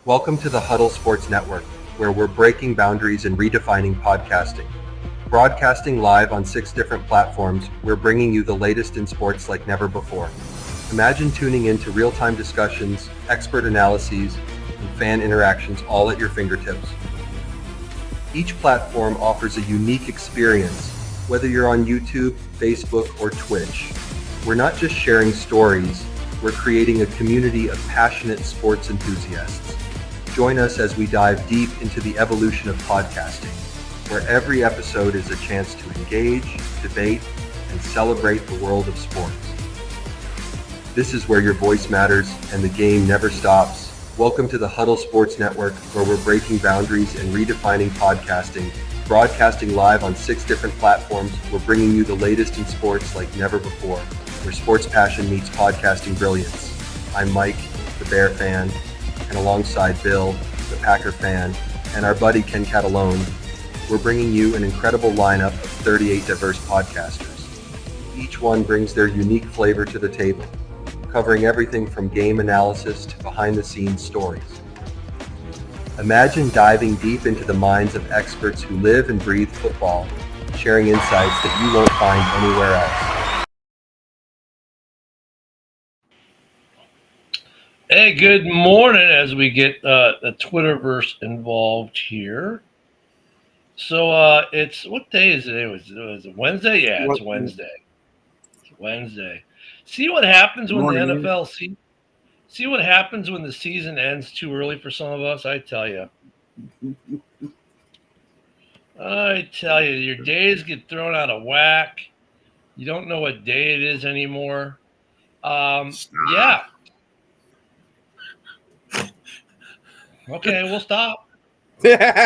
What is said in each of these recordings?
Welcome to the Huddle Sports Network, where we're breaking boundaries and redefining podcasting. Broadcasting live on 6 different platforms, we're bringing you the latest in sports like never before. Imagine tuning in to real-time discussions, expert analyses, and fan interactions all at your fingertips. Each platform offers a unique experience, whether you're on YouTube, Facebook, or Twitch. We're not just sharing stories, we're creating a community of passionate sports enthusiasts. Join us as we dive deep into the evolution of podcasting, where every episode is a chance to engage, debate, and celebrate the world of sports. This is where your voice matters and the game never stops. Welcome to the Huddle Sports Network, where we're breaking boundaries and redefining podcasting. Broadcasting live on 6 different platforms, we're bringing you the latest in sports like never before, where sports passion meets podcasting brilliance. I'm Mike, the Bear fan, and alongside Bill, the Packer fan, and our buddy Ken Catalone, we're bringing you an incredible lineup of 38 diverse podcasters. Each one brings their unique flavor to the table, covering everything from game analysis to behind-the-scenes stories. Imagine diving deep into the minds of experts who live and breathe football, sharing insights that you won't find anywhere else. Hey, good morning as we get the Twitterverse involved here. So it's, what day is it? Was it Wednesday? Yeah, it's Wednesday. It's Wednesday. See what happens when the NFL see what happens when the season ends too early for some of us, I tell you. Your days get thrown out of whack. You don't know what day it is anymore. Yeah. Okay, we'll stop. The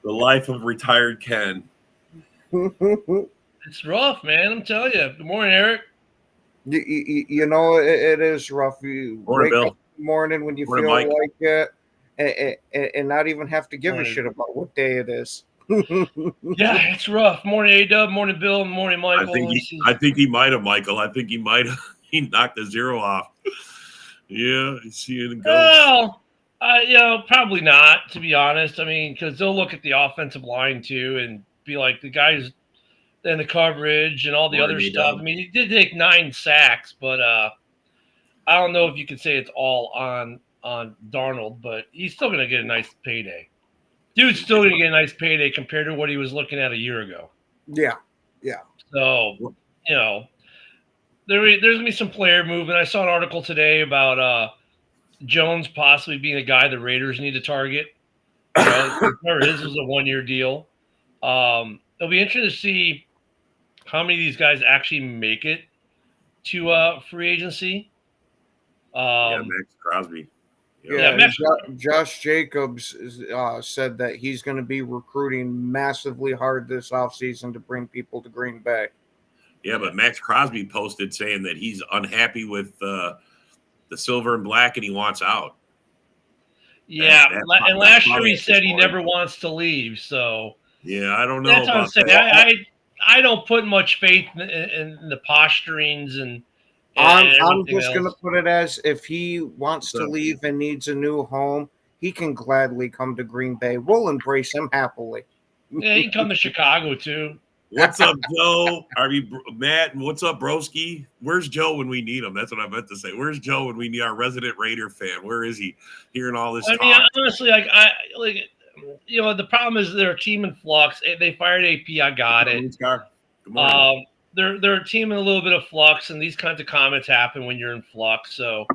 life of retired Ken. It's rough, man. I'm telling you. Good morning, Eric. You know, it is rough. You wake up in the morning when you feel Mike. like it, and not even have to give a shit about what day it is. Yeah, it's rough. Morning, A-Dub. Morning, Bill. Morning, Michael. I think he might have, Michael. I think he might have. He knocked the zero off. Yeah, he's seeing the ghost. Well, probably not, to be honest. I mean, because they'll look at the offensive line, too, and be like, the guys and the coverage and all the other stuff. I mean, he did take 9 sacks, but I don't know if you could say it's all on Darnold, but he's still going to get a nice payday. Dude's still going to get a nice payday compared to what he was looking at a year ago. Yeah. So, there's going to be some player movement. I saw an article today about Jones possibly being a guy the Raiders need to target. Remember, his was a 1-year deal. It'll be interesting to see how many of these guys actually make it to free agency. Max Crosby. Josh Jacobs said that he's going to be recruiting massively hard this offseason to bring people to Green Bay. Yeah, but Max Crosby posted saying that he's unhappy with the silver and black and he wants out. Yeah, and last year he said he never wants to leave. So yeah, I don't know. That's what I'm saying. I don't put much faith in the posturings and I'm just going to put it as, if he wants to leave and needs a new home, he can gladly come to Green Bay. We'll embrace him happily. Yeah, he can come to Chicago too. What's up, Joe? Matt? What's up, Broski? Where's Joe when we need him? That's what I meant to say. Where's Joe when we need our resident Raider fan? Where is he? Hearing all this talk. I mean, honestly, the problem is they're a team in flux. They fired AP. I got it. Good morning. They're a team in a little bit of flux, and these kinds of comments happen when you're in flux. So,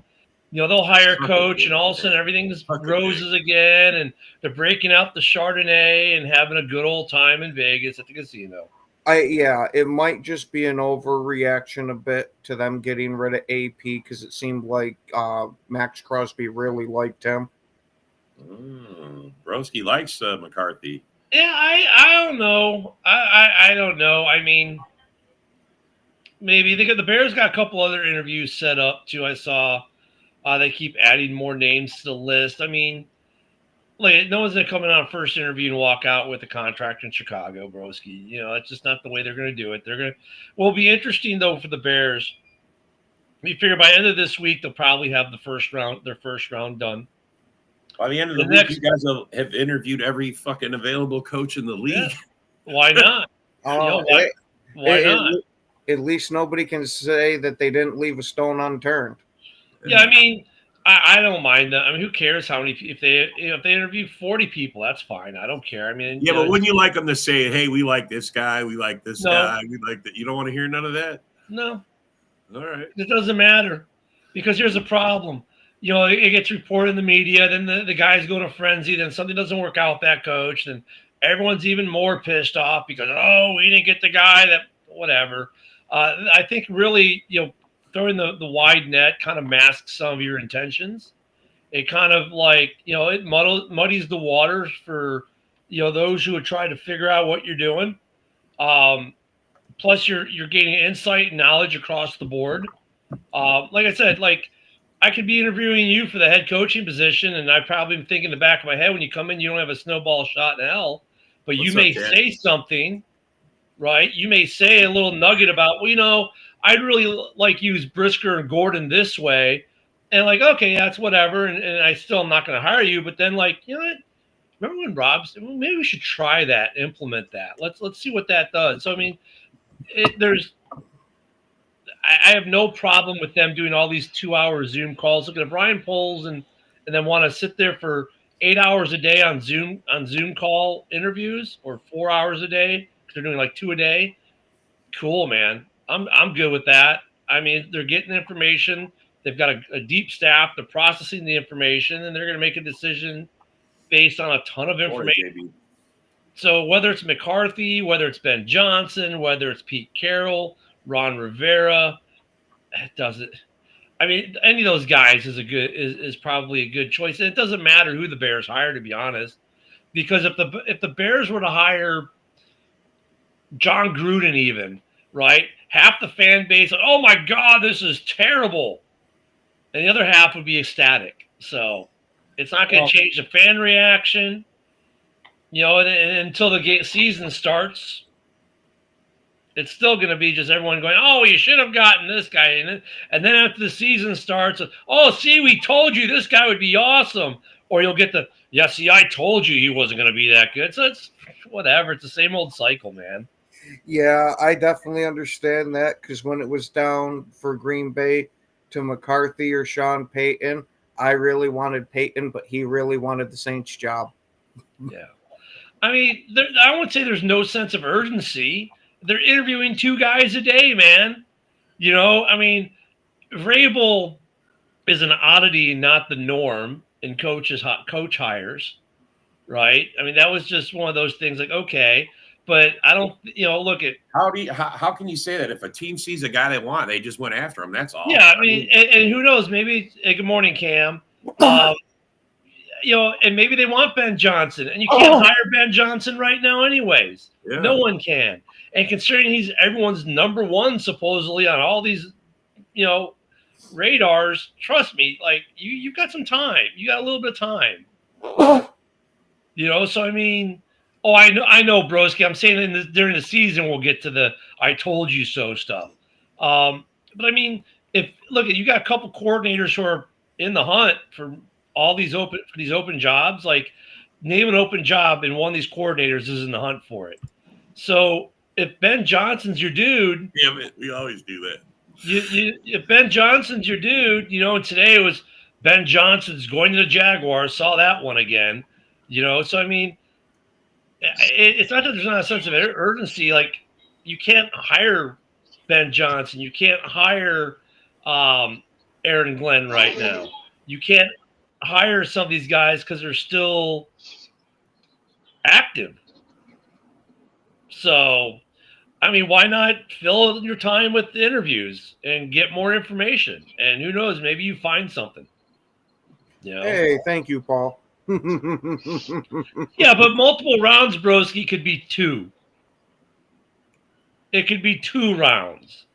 they'll hire a coach, and all of a sudden everything's roses again, and they're breaking out the Chardonnay and having a good old time in Vegas at the casino. It might just be an overreaction a bit to them getting rid of AP, because it seemed like Max Crosby really liked him. Broski likes McCarthy. Yeah, I don't know. I don't know. I mean, maybe the Bears got a couple other interviews set up too. I saw they keep adding more names to the list. I mean, no one's gonna come in on first interview and walk out with a contract in Chicago, broski. That's just not the way they're gonna do it. Will be interesting though for the Bears. We figure by the end of this week they'll probably have their first round done. By the end of the week, you guys have interviewed every fucking available coach in the league. Yeah. Why not? Why not? At least nobody can say that they didn't leave a stone unturned. Yeah, I mean, I don't mind that. I mean, who cares how many? If they interview 40 people, that's fine. I don't care. I mean, yeah, but wouldn't you like them to say, "Hey, we like this guy. We like this guy. We like that." You don't want to hear none of that. No. All right. It doesn't matter because here's a problem. It gets reported in the media. Then the guys go in a frenzy. Then something doesn't work out with that coach. Then everyone's even more pissed off because we didn't get the guy that whatever. I think really throwing the wide net kind of masks some of your intentions. It kind of it muddies the waters for those who would try to figure out what you're doing. Plus you're gaining insight and knowledge across the board. Like I said, I could be interviewing you for the head coaching position, and I probably am thinking in the back of my head when you come in, you don't have a snowball shot in hell, but you may say something, right? You may say a little nugget about, I'd really like use Brisker and Gordon this way, and okay, that's whatever, and I still am not going to hire you, but then what? Remember when Rob's? Maybe we should try that, implement that. Let's see what that does. So I mean, I have no problem with them doing all these 2-hour Zoom calls. Look at Brian Poles and then want to sit there for 8 hours a day on Zoom call interviews, or 4 hours a day because they're doing 2 a day. Cool, man. I'm good with that. I mean, they're getting information. They've got a deep staff. They're processing the information, and they're going to make a decision based on a ton of information. So whether it's McCarthy, whether it's Ben Johnson, whether it's Pete Carroll, Ron Rivera, it doesn't. I mean, any of those guys is probably a good choice. And it doesn't matter who the Bears hire, to be honest, because if the Bears were to hire John Gruden, even right, half the fan base, oh my God, this is terrible, and the other half would be ecstatic. So it's not going to change the fan reaction, and until the season starts. It's still going to be just everyone going, oh, you should have gotten this guy in it. And then after the season starts, oh, see, we told you this guy would be awesome. Or you'll get I told you he wasn't going to be that good. So it's whatever. It's the same old cycle, man. Yeah, I definitely understand that because when it was down for Green Bay to McCarthy or Sean Payton, I really wanted Payton, but he really wanted the Saints job. Yeah. I mean, I won't say there's no sense of urgency. They're interviewing 2 guys a day, man. I mean, Vrabel is an oddity, not the norm in coach hires, right? I mean, that was just one of those things okay, but I don't, look at. How can you say that? If a team sees a guy they want, they just went after him. That's all. Yeah, I mean, and who knows? Maybe, good morning, Cam. And maybe they want Ben Johnson, and you can't hire Ben Johnson right now anyways. Yeah. No one can. And considering he's everyone's number one supposedly on all these, radars, trust me, you've got some time. You got a little bit of time. So I mean, I know, Broski. I'm saying during the season we'll get to the "I told you so" stuff. But I mean, you got a couple coordinators who are in the hunt for all these open jobs. Name an open job, and one of these coordinators is in the hunt for it. So if Ben Johnson's your dude, damn it, we always do that. If Ben Johnson's your dude, and today it was Ben Johnson's going to the Jaguars. Saw that one again, So I mean, it's not that there's not a sense of urgency. You can't hire Ben Johnson, you can't hire Aaron Glenn right now. You can't hire some of these guys because they're still active. So, I mean, why not fill your time with interviews and get more information? And who knows, maybe you find something. Hey, thank you, Paul. Yeah, but multiple rounds, Broski, could be 2. It could be 2 rounds.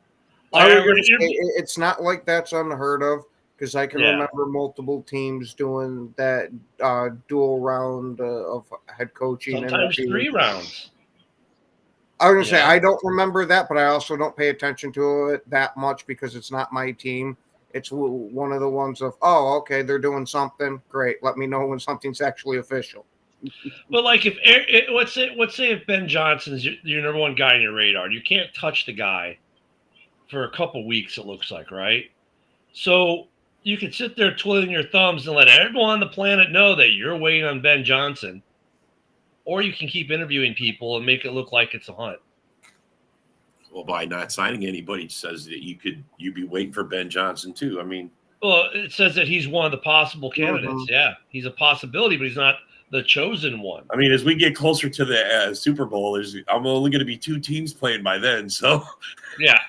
It's not like that's unheard of because I can remember multiple teams doing that dual round of head coaching. Sometimes 3 rounds. I was going to say, I don't remember that, but I also don't pay attention to it that much because it's not my team. It's one of the ones of, oh, okay, they're doing something. Great. Let me know when something's actually official. But like if let's say if Ben Johnson's your number one guy on your radar, you can't touch the guy for a couple weeks, it looks like, right? So you could sit there twiddling your thumbs and let everyone on the planet know that you're waiting on Ben Johnson, or you can keep interviewing people and make it look like it's a hunt. Well, by not signing anybody, it says that you'd be waiting for Ben Johnson too. I mean, well, it says that he's one of the possible candidates. Mm-hmm. Yeah, he's a possibility, but he's not the chosen one. I mean, as we get closer to the Super Bowl, I'm only going to be 2 teams playing by then. So, yeah.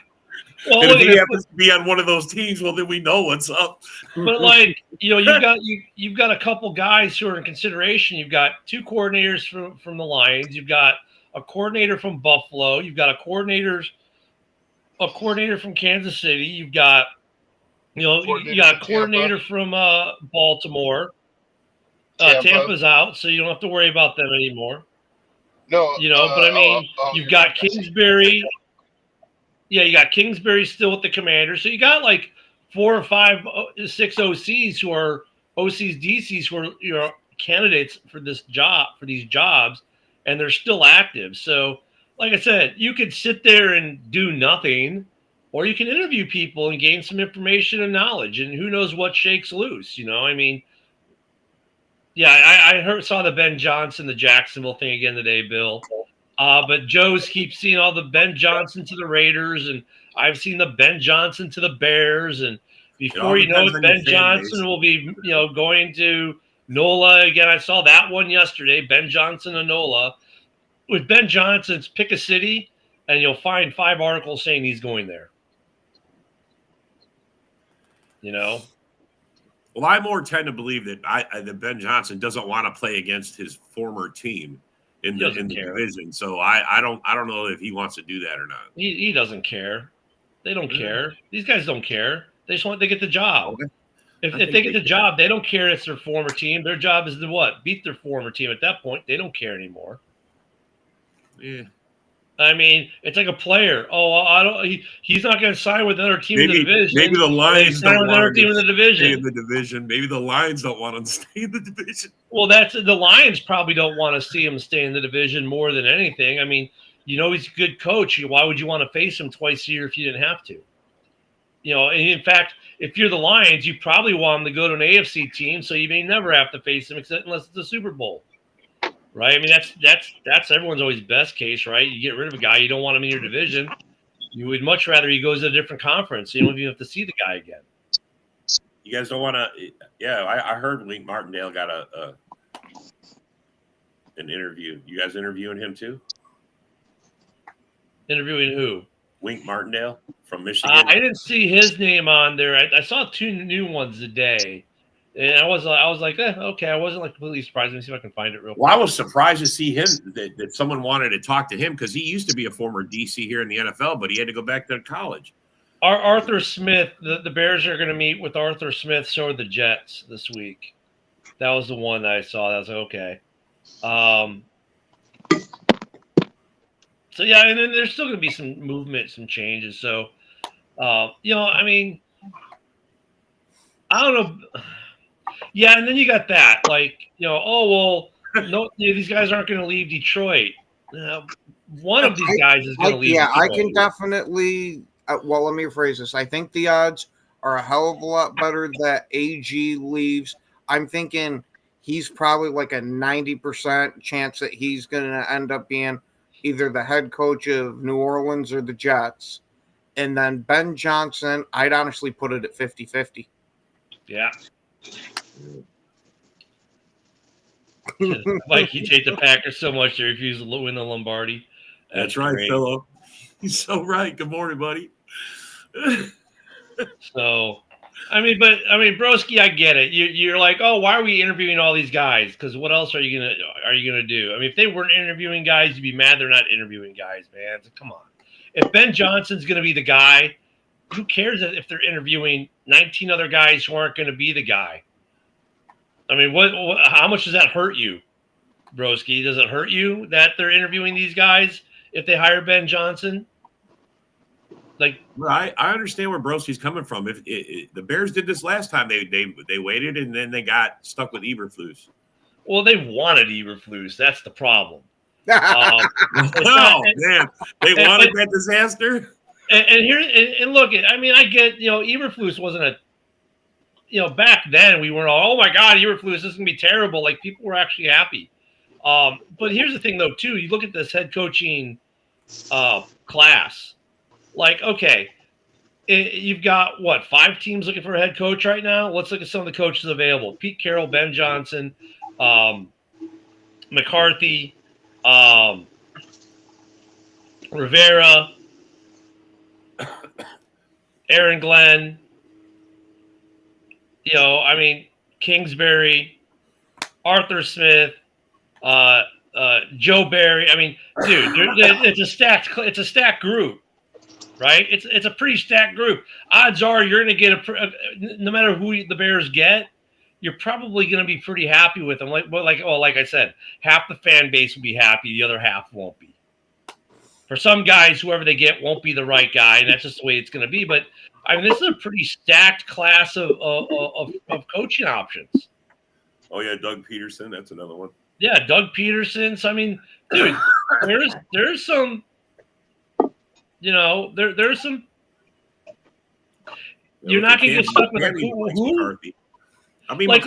Well, and if he happens to be on one of those teams, well, then we know what's up. But like, you've got a couple guys who are in consideration. You've got 2 coordinators from the Lions. You've got a coordinator from Buffalo. You've got a coordinator from Kansas City. You've got you got a coordinator from Baltimore. Tampa's out, so you don't have to worry about them anymore. No, but I mean, you've got Kingsbury. Yeah, you got Kingsbury still with the Commanders. So you got like 4 or 5, 6 OCs who are OCs, DCs who are candidates for these jobs, and they're still active. So, like I said, you could sit there and do nothing, or you can interview people and gain some information and knowledge, and who knows what shakes loose. I mean, yeah, I saw the Ben Johnson, the Jacksonville thing again today, Bill. But Joe's keeps seeing all the Ben Johnson to the Raiders, and I've seen the Ben Johnson to the Bears, and before you know it, Ben Johnson will be, going to NOLA again. I saw that one yesterday, Ben Johnson and NOLA. With Ben Johnson's pick a city, and you'll find 5 articles saying he's going there. Well, I more tend to believe that that Ben Johnson doesn't want to play against his former team in the division. So I don't know if he wants to do that or not. He doesn't care. They don't care. These guys don't care. They just want to get the job. Okay. If they get the job, they don't care it's their former team. Their job is to what? Beat their former team. At that point, they don't care anymore. Yeah. I mean, it's like a player. Oh, he's not going to sign with another team in the division. Maybe the Lions don't want another team in the division. Stay in the division. Maybe the Lions don't want him to stay in the division. Well, the Lions probably don't want to see him stay in the division more than anything. I mean, he's a good coach. Why would you want to face him twice a year if you didn't have to? And in fact, if you're the Lions, you probably want him to go to an AFC team, so you may never have to face him unless it's a Super Bowl. Right? I mean, that's everyone's always best case, right? You get rid of a guy, you don't want him in your division. You would much rather he goes to a different conference. You don't even have to see the guy again. You guys don't want to? Yeah, I heard Wink Martindale got an interview. You guys interviewing him too? Interviewing who? Wink Martindale from Michigan. I didn't see his name on there. I saw 2 new ones today. And I was like, okay. I wasn't like completely surprised. Let me see if I can find it real quick. Well, I was surprised to see him that someone wanted to talk to him because he used to be a former DC here in the NFL, but he had to go back to college. Arthur Smith, the Bears are going to meet with Arthur Smith, so are the Jets this week. That was the one that I saw. That was like, okay. So yeah, and then there's still going to be some movement, some changes. So, I mean, I don't know. Yeah, and then you got that, like, no, these guys aren't going to leave Detroit. One of these guys is going to leave. Yeah, Detroit. I can definitely. Well, let me rephrase this. I think the odds are a hell of a lot better that AG leaves. I'm thinking he's probably like a 90% chance that he's going to end up being either the head coach of New Orleans or the Jets. And then Ben Johnson, I'd honestly put it at 50-50. Yeah. Mike, you take the Packers so much they refuse to win the Lombardi. That's right, Philo. He's so right. Good morning, buddy. So, Broski, I get it. You're like, oh, why are we interviewing all these guys? Because what else are you gonna do? I mean, if they weren't interviewing guys, you'd be mad they're not interviewing guys, man. So, come on. If Ben Johnson's gonna be the guy, who cares if they're interviewing 19 other guys who aren't going to be the guy? I mean, how much does that hurt you, Broski? Does it hurt you that they're interviewing these guys if they hire Ben Johnson. Like, well, I understand where Broski's coming from. If the Bears did this last time, they waited and then they got stuck with Eberflus. well, they wanted Eberflus. That's the problem. Oh man, they wanted that disaster. And look, I mean, I get, Eberflus wasn't back then we weren't all, oh my God, Eberflus, this is gonna be terrible. Like, people were actually happy. But here's the thing, though, too. You look at this head coaching class. Like, okay, you've got, 5 teams looking for a head coach right now? Let's look at some of the coaches available. Pete Carroll, Ben Johnson, McCarthy, Rivera, Aaron Glenn, Kingsbury, Arthur Smith, Joe Barry. I mean, dude, it's a stacked group, right? It's a pretty stacked group. Odds are you're going to get no matter who the Bears get, you're probably going to be pretty happy with them. Like I said, half the fan base will be happy, the other half won't be. For some guys, whoever they get won't be the right guy, and that's just the way it's going to be. But I mean, this is a pretty stacked class of coaching options. Oh yeah, Doug Peterson, that's another one. Yeah, Doug Peterson. So I mean, dude, there's some, there's some. You're not going to get stuck with who. I mean, like,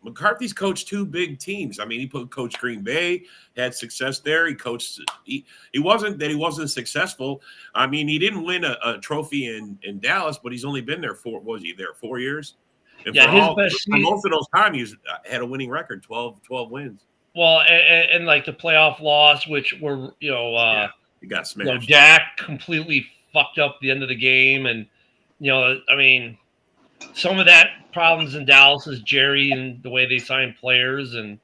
McCarthy's coached 2 big teams. I mean, he coached Green Bay, had success there. He coached. He wasn't that he wasn't successful. I mean, he didn't win a trophy in Dallas, but he's only been there 4 years? And yeah, for most of those time, he's had a winning record, 12 wins. Well, and like the playoff loss, which were he got smashed. Dak completely fucked up the end of the game, and I mean, some of that problems in Dallas is Jerry and the way they sign players. And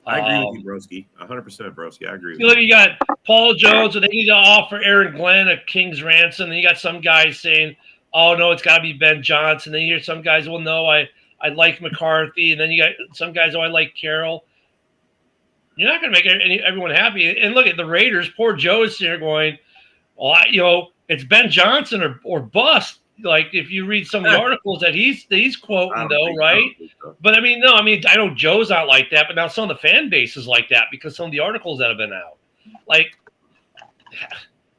I agree with you, Broski. 100%, Broski. I agree with you. You got Paul Jones, and they need to offer Aaron Glenn a king's ransom. Then you got some guys saying, oh, no, it's got to be Ben Johnson. Then you hear some guys, well, no, I like McCarthy. And then you got some guys, oh, I like Carroll. You're not going to make everyone happy. And look at the Raiders. Poor Joe is here going, well, it's Ben Johnson or bust. Like, if you read some of the articles that he's quoting, though, right? So. But I know Joe's not like that, but now some of the fan base is like that because some of the articles that have been out. Like,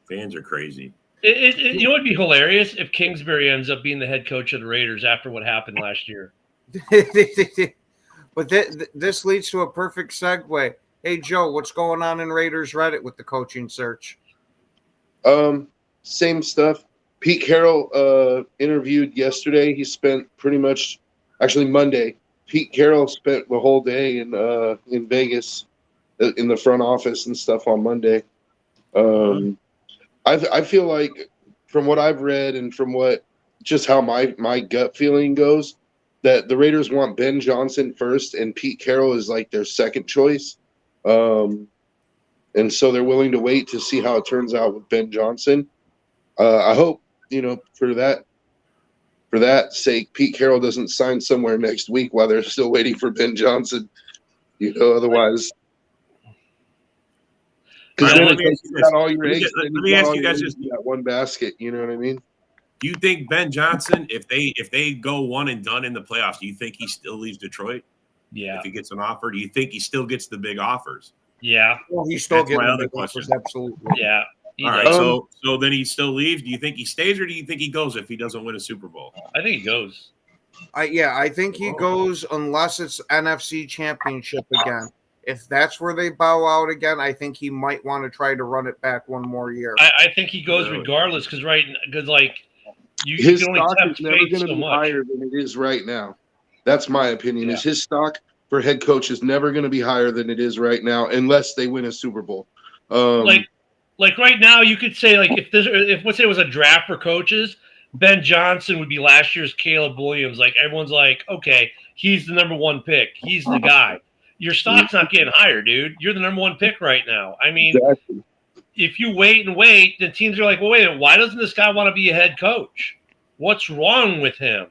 fans are crazy. It'd be hilarious if Kingsbury ends up being the head coach of the Raiders after what happened last year. But this leads to a perfect segue. Hey, Joe, what's going on in Raiders Reddit with the coaching search? Same stuff. Pete Carroll interviewed yesterday. He spent Monday. Pete Carroll spent the whole day in Vegas in the front office and stuff on Monday. I feel like from what I've read and from how my gut feeling goes, that the Raiders want Ben Johnson first and Pete Carroll is like their second choice. And so they're willing to wait to see how it turns out with Ben Johnson. I hope, for that sake, Pete Carroll doesn't sign somewhere next week while they're still waiting for Ben Johnson. Otherwise. Because then you got all your eggs. Let me ask you guys just one basket. You know what I mean? Do you think Ben Johnson, if they go one and done in the playoffs, do you think he still leaves Detroit? Yeah. If he gets an offer, do you think he still gets the big offers? Yeah. Well, he's still getting the big question. offers. Absolutely. Yeah. All right. So then he still leaves. Do you think he stays or do you think he goes if he doesn't win a Super Bowl? I think he goes. I think he goes unless it's NFC Championship again. If that's where they bow out again, I think he might want to try to run it back one more year. I think he goes regardless because his stock is never going to be higher than it is right now. That's my opinion. Yeah. Is his stock for head coach is never going to be higher than it is right now unless they win a Super Bowl. Like right now, you could say if let's say it was a draft for coaches, Ben Johnson would be last year's Caleb Williams. Like everyone's like, okay, he's the number 1 pick. He's the guy. Your stock's not getting higher, dude. You're the number 1 pick right now. I mean, exactly. If you wait and wait, the teams are like, well, wait a minute, why doesn't this guy want to be a head coach? What's wrong with him?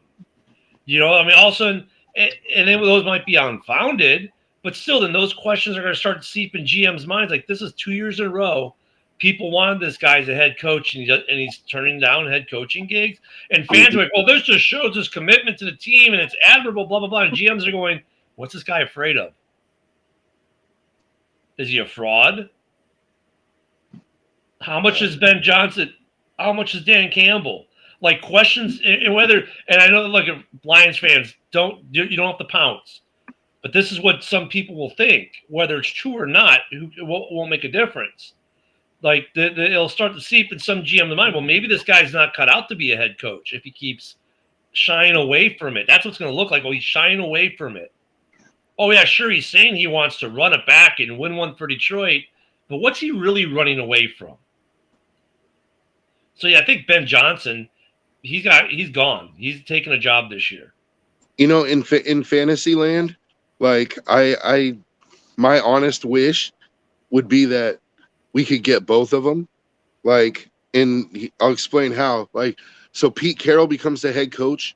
I mean, all of a sudden, and then those might be unfounded, But still, then those questions are going to start to seep in GM's minds. Like, this is 2 years in a row. People wanted this guy as a head coach, and he's turning down head coaching gigs. And fans are like, well, this just shows his commitment to the team, and it's admirable, blah, blah, blah. And GMs are going, what's this guy afraid of? Is he a fraud? How much is Ben Johnson? How much is Dan Campbell? Like, questions, and whether, and I know, like, Lions fans, you don't have to pounce. But this is what some people will think. Whether it's true or not, it won't make a difference. Like, it'll start to seep in some GM's mind. Well, maybe this guy's not cut out to be a head coach if he keeps shying away from it. That's what's going to look like. Oh, he's shying away from it. Oh, yeah, sure, he's saying he wants to run it back and win one for Detroit. But what's he really running away from? So, yeah, I think Ben Johnson, he's gone. He's taking a job this year. You know, in fantasy land, like my honest wish would be that we could get both of them. Like, I'll explain how. Like, so Pete Carroll becomes the head coach,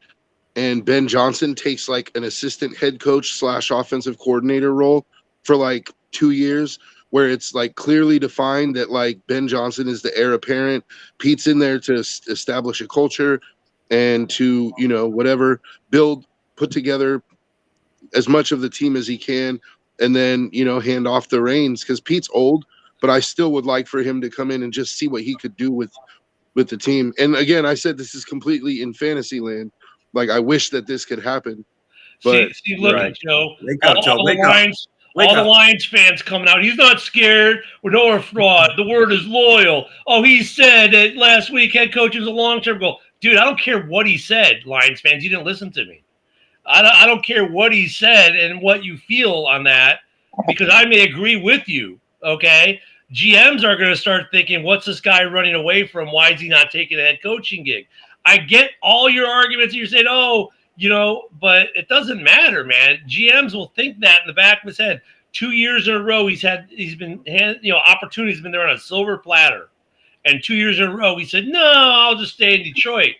and Ben Johnson takes like an assistant head coach / offensive coordinator role for like 2 years, where it's like clearly defined that like Ben Johnson is the heir apparent. Pete's in there to establish a culture and to, you know, whatever, put together as much of the team as he can, and then, you know, hand off the reins, because Pete's old, but I still would like for him to come in and just see what he could do with the team. And again, I said this is completely in fantasy land. Like, I wish that this could happen. But see look at Joe. Wake up, Joe. Wake up. The Lions fans coming out. He's not scared. We're no fraud. The word is loyal. Oh, he said that last week head coach is a long-term goal. Dude, I don't care what he said, Lions fans. You didn't listen to me. I don't care what he said and what you feel on that, because I may agree with you, okay? GMs are going to start thinking, what's this guy running away from? Why is he not taking a head coaching gig? I get all your arguments. You're saying, oh, you know, but it doesn't matter, man. GMs will think that in the back of his head. 2 years in a row, opportunities have been there on a silver platter. And 2 years in a row, he said, no, I'll just stay in Detroit.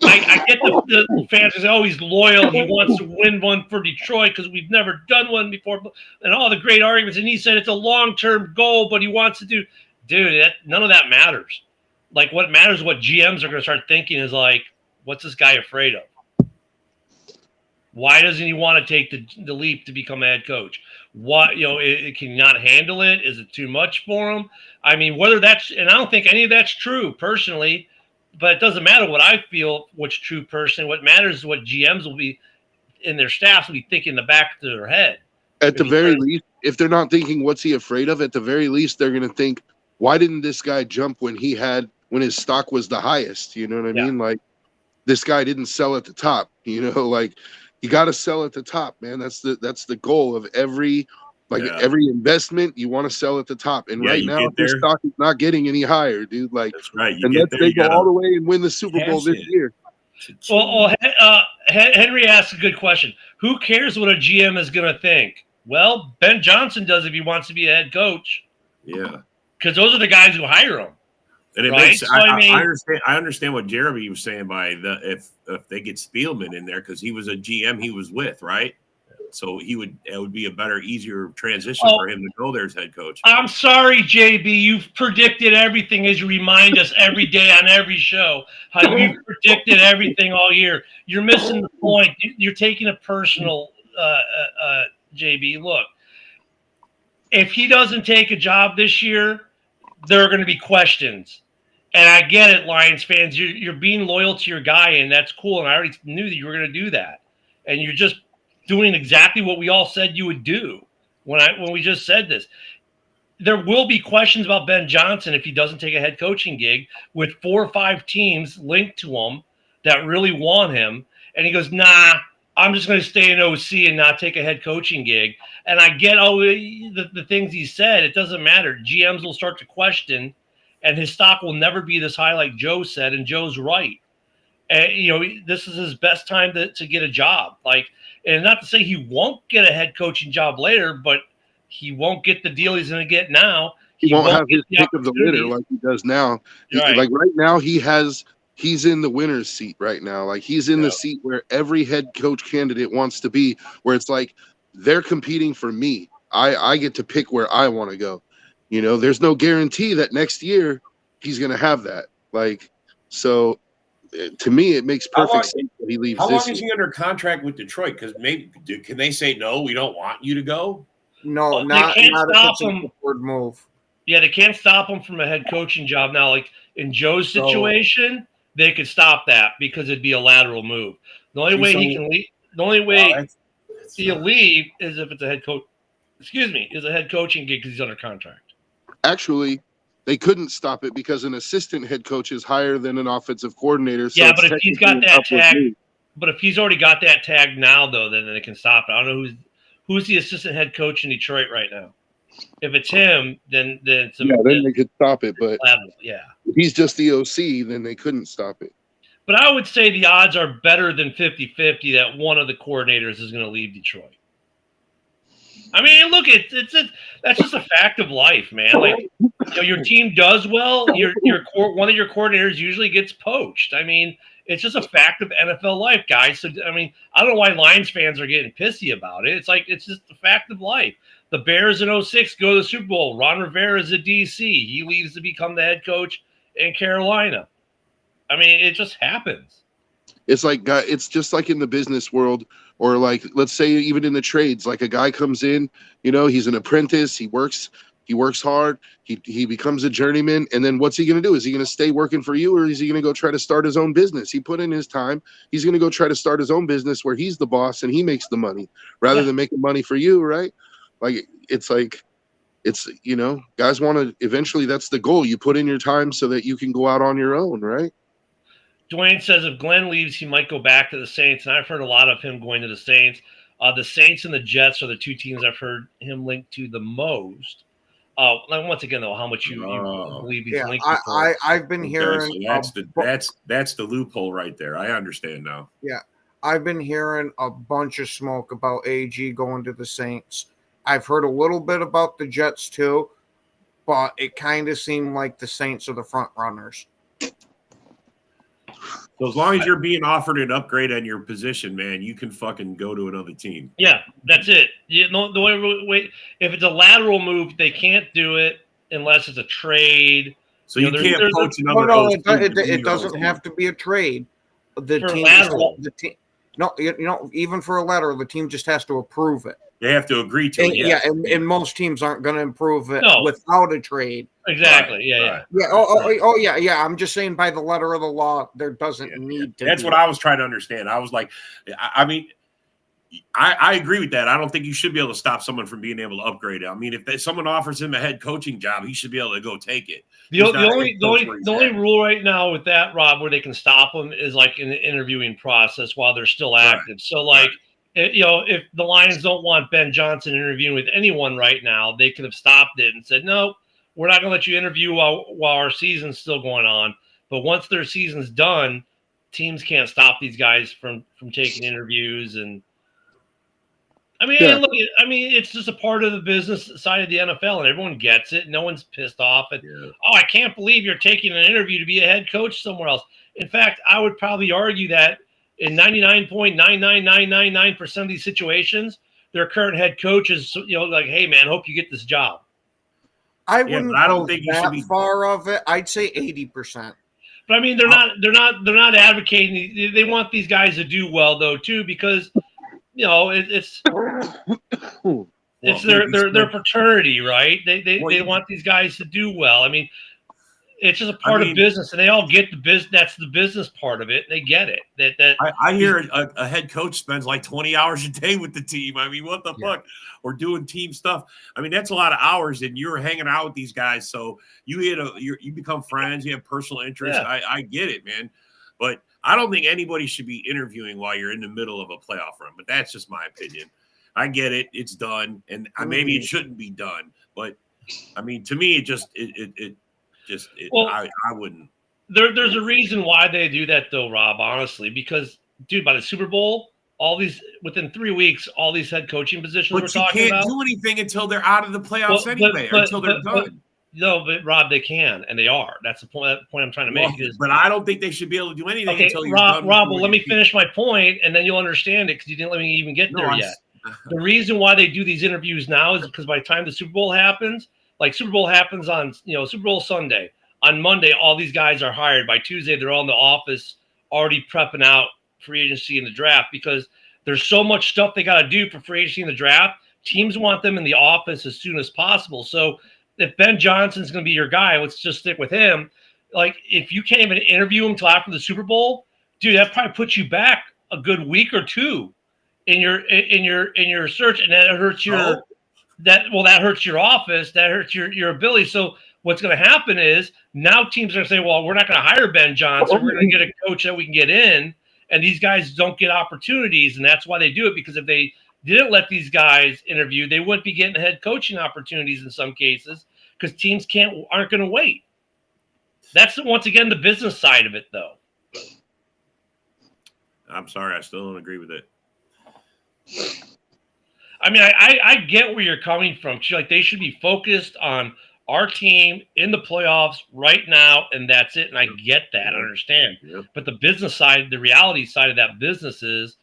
I get the fans say, oh, he's loyal. He wants to win one for Detroit because we've never done one before, and all the great arguments. And he said it's a long-term goal, but he wants to do. Dude, none of that matters. Like, what matters, what GMs are going to start thinking is like, what's this guy afraid of? Why doesn't he want to take the leap to become a head coach? What, you know, can he not handle it? Is it too much for him? I mean, whether that's, and I don't think any of that's true personally. But it doesn't matter what I feel, what's true personally. What matters is what GMs will be, and their staffs will be thinking in the back of their head. At the very least, if they're not thinking what's he afraid of, at the very least, they're going to think, why didn't this guy jump when his stock was the highest? You know what I mean? Like, this guy didn't sell at the top. You know, like, you got to sell at the top, man. That's the goal of every investment. You want to sell at the top, and right now this stock is not getting any higher, dude. Like, that's right. They go all the way and win the Super Bowl this year. Well, Henry asked a good question. Who cares what a GM is going to think? Well, Ben Johnson does if he wants to be a head coach. Yeah, because those are the guys who hire him. And it makes. So, I understand what Jeremy was saying by if they get Spielman in there, because he was a GM he was with, right? So it would be a better, easier transition for him to go there as head coach. I'm sorry, JB. You've predicted everything, as you remind us every day on every show. How you've predicted everything all year. You're missing the point. You're taking it personal, JB. Look, if he doesn't take a job this year, there are going to be questions. And I get it, Lions fans. You're being loyal to your guy, and that's cool. And I already knew that you were going to do that. And you're just doing exactly what we all said you would do when we just said this. There will be questions about Ben Johnson if he doesn't take a head coaching gig with 4 or 5 teams linked to him that really want him. And he goes, nah, I'm just going to stay in OC and not take a head coaching gig. And I get the things he said. It doesn't matter. GMs will start to question, and his stock will never be this high like Joe said, and Joe's right. And, this is his best time to get a job. Like, and not to say he won't get a head coaching job later, but he won't get the deal he's going to get now. He won't have his pick of the litter like he does now. Right. Like right now, he's in the winner's seat right now. Like, he's in the seat where every head coach candidate wants to be, where it's like, they're competing for me. I get to pick where I want to go. There's no guarantee that next year he's going to have that. Like, so to me, it makes perfect sense that he leaves. How long is he under contract with Detroit? Because maybe can they say no? We don't want you to go. No, They not can't if stop it's an him. upward move. Yeah, they can't stop him from a head coaching job now. Like in Joe's situation, they could stop that because it'd be a lateral move. The only way he can leave, the only way he'll leave is if it's a head coach. Excuse me, is a head coaching gig because he's under contract. Actually, they couldn't stop it because an assistant head coach is higher than an offensive coordinator. So yeah, but if he's got that tag, but if he's already got that tag now, though, then they can stop it. I don't know who's the assistant head coach in Detroit right now. If it's him, then it's then they could stop it. But yeah, if he's just the OC, then they couldn't stop it. But I would say the odds are better than 50-50 that one of the coordinators is going to leave Detroit. I mean, look, that's just a fact of life, man. Like, your team does well, one of your coordinators usually gets poached. I mean, it's just a fact of NFL life, guys. So, I mean, I don't know why Lions fans are getting pissy about it. It's like it's just a fact of life. The Bears in 2006 go to the Super Bowl. Ron Rivera is a DC. He leaves to become the head coach in Carolina. I mean, it just happens. It's like it's just like in the business world, or like let's say even in the trades, like a guy comes in, he's an apprentice, he works hard, he becomes a journeyman, and then what's he going to do? Is he going to stay working for you, or is he going to go try to start his own business? He put in his time. He's going to go try to start his own business where he's the boss and he makes the money rather than making money for you, right? Like it's guys want to eventually, that's the goal. You put in your time so that you can go out on your own, right? Dwayne says if Glenn leaves, he might go back to the Saints, and I've heard a lot of him going to the Saints. The Saints and the Jets are the two teams I've heard him linked to the most. Once again, though, how much you believe he's linked to? I've been hearing that's the loophole right there. I understand now. Yeah, I've been hearing a bunch of smoke about AG going to the Saints. I've heard a little bit about the Jets too, but it kind of seemed like the Saints are the front runners. So as long as you're being offered an upgrade on your position, man, you can fucking go to another team. Yeah, that's it. The way if it's a lateral move, they can't do it unless it's a trade. So you can't poach another. No, it doesn't have to be a trade. The team, even for a letter, the team just has to approve it. They have to agree to it. Yeah, and most teams aren't going to approve it without a trade. Exactly. Right. Yeah. Yeah. I'm just saying by the letter of the law, there doesn't need to. That's what I was trying to understand. I was like, I mean, I agree with that. I don't think you should be able to stop someone from being able to upgrade it. I mean, if someone offers him a head coaching job, he should be able to go take it. The only rule right now with that, Rob, where they can stop them is like in the interviewing process while they're still active. Right. So like. Right. If the Lions don't want Ben Johnson interviewing with anyone right now, they could have stopped it and said, no, we're not going to let you interview while our season's still going on. But once their season's done, teams can't stop these guys from taking interviews. And I mean, look, it's just a part of the business side of the NFL, and everyone gets it. No one's pissed off at, I can't believe you're taking an interview to be a head coach somewhere else. In fact, I would probably argue that in 99.99999% of these situations, their current head coach is, like, hey, man, hope you get this job. I don't think you should be far of it. I'd say 80%. But I mean, they're not advocating. They want these guys to do well, though, too, because it's their fraternity, right? They want these guys to do well. I mean, it's just a part of business, and they all get the business. That's the business part of it. They get it. I hear a head coach spends like 20 hours a day with the team. I mean, what the fuck? Or doing team stuff. I mean, that's a lot of hours, and you're hanging out with these guys. So you become friends. You have personal interest. Yeah. I get it, man. But I don't think anybody should be interviewing while you're in the middle of a playoff run. But that's just my opinion. I get it. It's done, and maybe it shouldn't be done. But I mean, to me, I wouldn't. There's a reason why they do that, though, Rob. Honestly, because by the Super Bowl, within 3 weeks, all these head coaching positions we're talking about. But you can't do anything until they're out of the playoffs until they're done. No, but Rob, they can, and they are. That's the point I'm trying to make. But I don't think they should be able to do anything until you're Rob, done. Rob, well, let me finish my point, and then you'll understand it because you didn't let me even get there yet. the reason why they do these interviews now is because by the time the Super Bowl happens, like Super Bowl happens on, Super Bowl Sunday. On Monday, all these guys are hired. By Tuesday, they're all in the office already prepping out free agency and the draft because there's so much stuff they got to do for free agency and the draft. Teams want them in the office as soon as possible. So if Ben Johnson's going to be your guy, let's just stick with him. Like, if you can't even interview him until after the Super Bowl, dude, that probably puts you back a good week or two in your search, and that hurts that hurts your office, that hurts your ability. So what's going to happen is now teams are going to say, well, we're not going to hire Ben Johnson. We're going to get a coach that we can get in, and these guys don't get opportunities, and that's why they do it, because if they didn't let these guys interview, they wouldn't be getting head coaching opportunities in some cases because teams aren't going to wait. That's, once again, the business side of it, though. I'm sorry, I still don't agree with it. I mean, I get where you're coming from. Like, they should be focused on our team in the playoffs right now, and that's it. And I get that. I understand. Yeah. But the business side, the reality side of that business is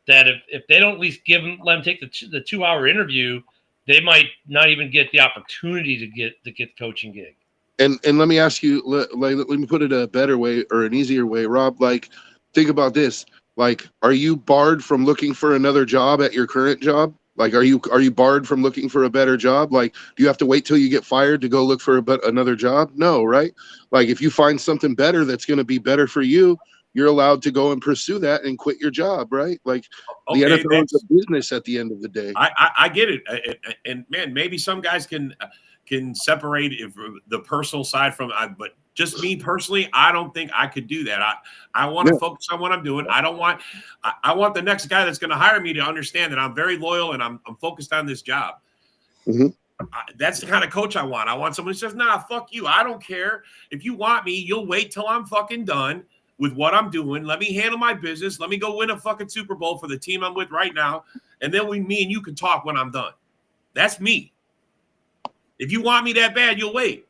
that if they don't at least let them take the 2-hour interview, they might not even get the opportunity to get the coaching gig. And let me ask you, let me put it a better way or an easier way, Rob. Like, think about this. Like, are you barred from looking for another job at your current job? Like, are you barred from looking for a better job? Like, do you have to wait till you get fired to go look for another job? No, right? Like, if you find something better that's going to be better for you, you're allowed to go and pursue that and quit your job, right? Like, the NFL is a business at the end of the day. I get it, and man, maybe some guys can separate the personal side from, but just me personally, I don't think I could do that. I want to focus on what I'm doing. I want the next guy that's going to hire me to understand that I'm very loyal and I'm focused on this job. Mm-hmm. That's the kind of coach I want. I want someone who says, nah, fuck you. I don't care. If you want me, you'll wait till I'm fucking done with what I'm doing. Let me handle my business. Let me go win a fucking Super Bowl for the team I'm with right now. And then me and you can talk when I'm done. That's me. If you want me that bad, you'll wait.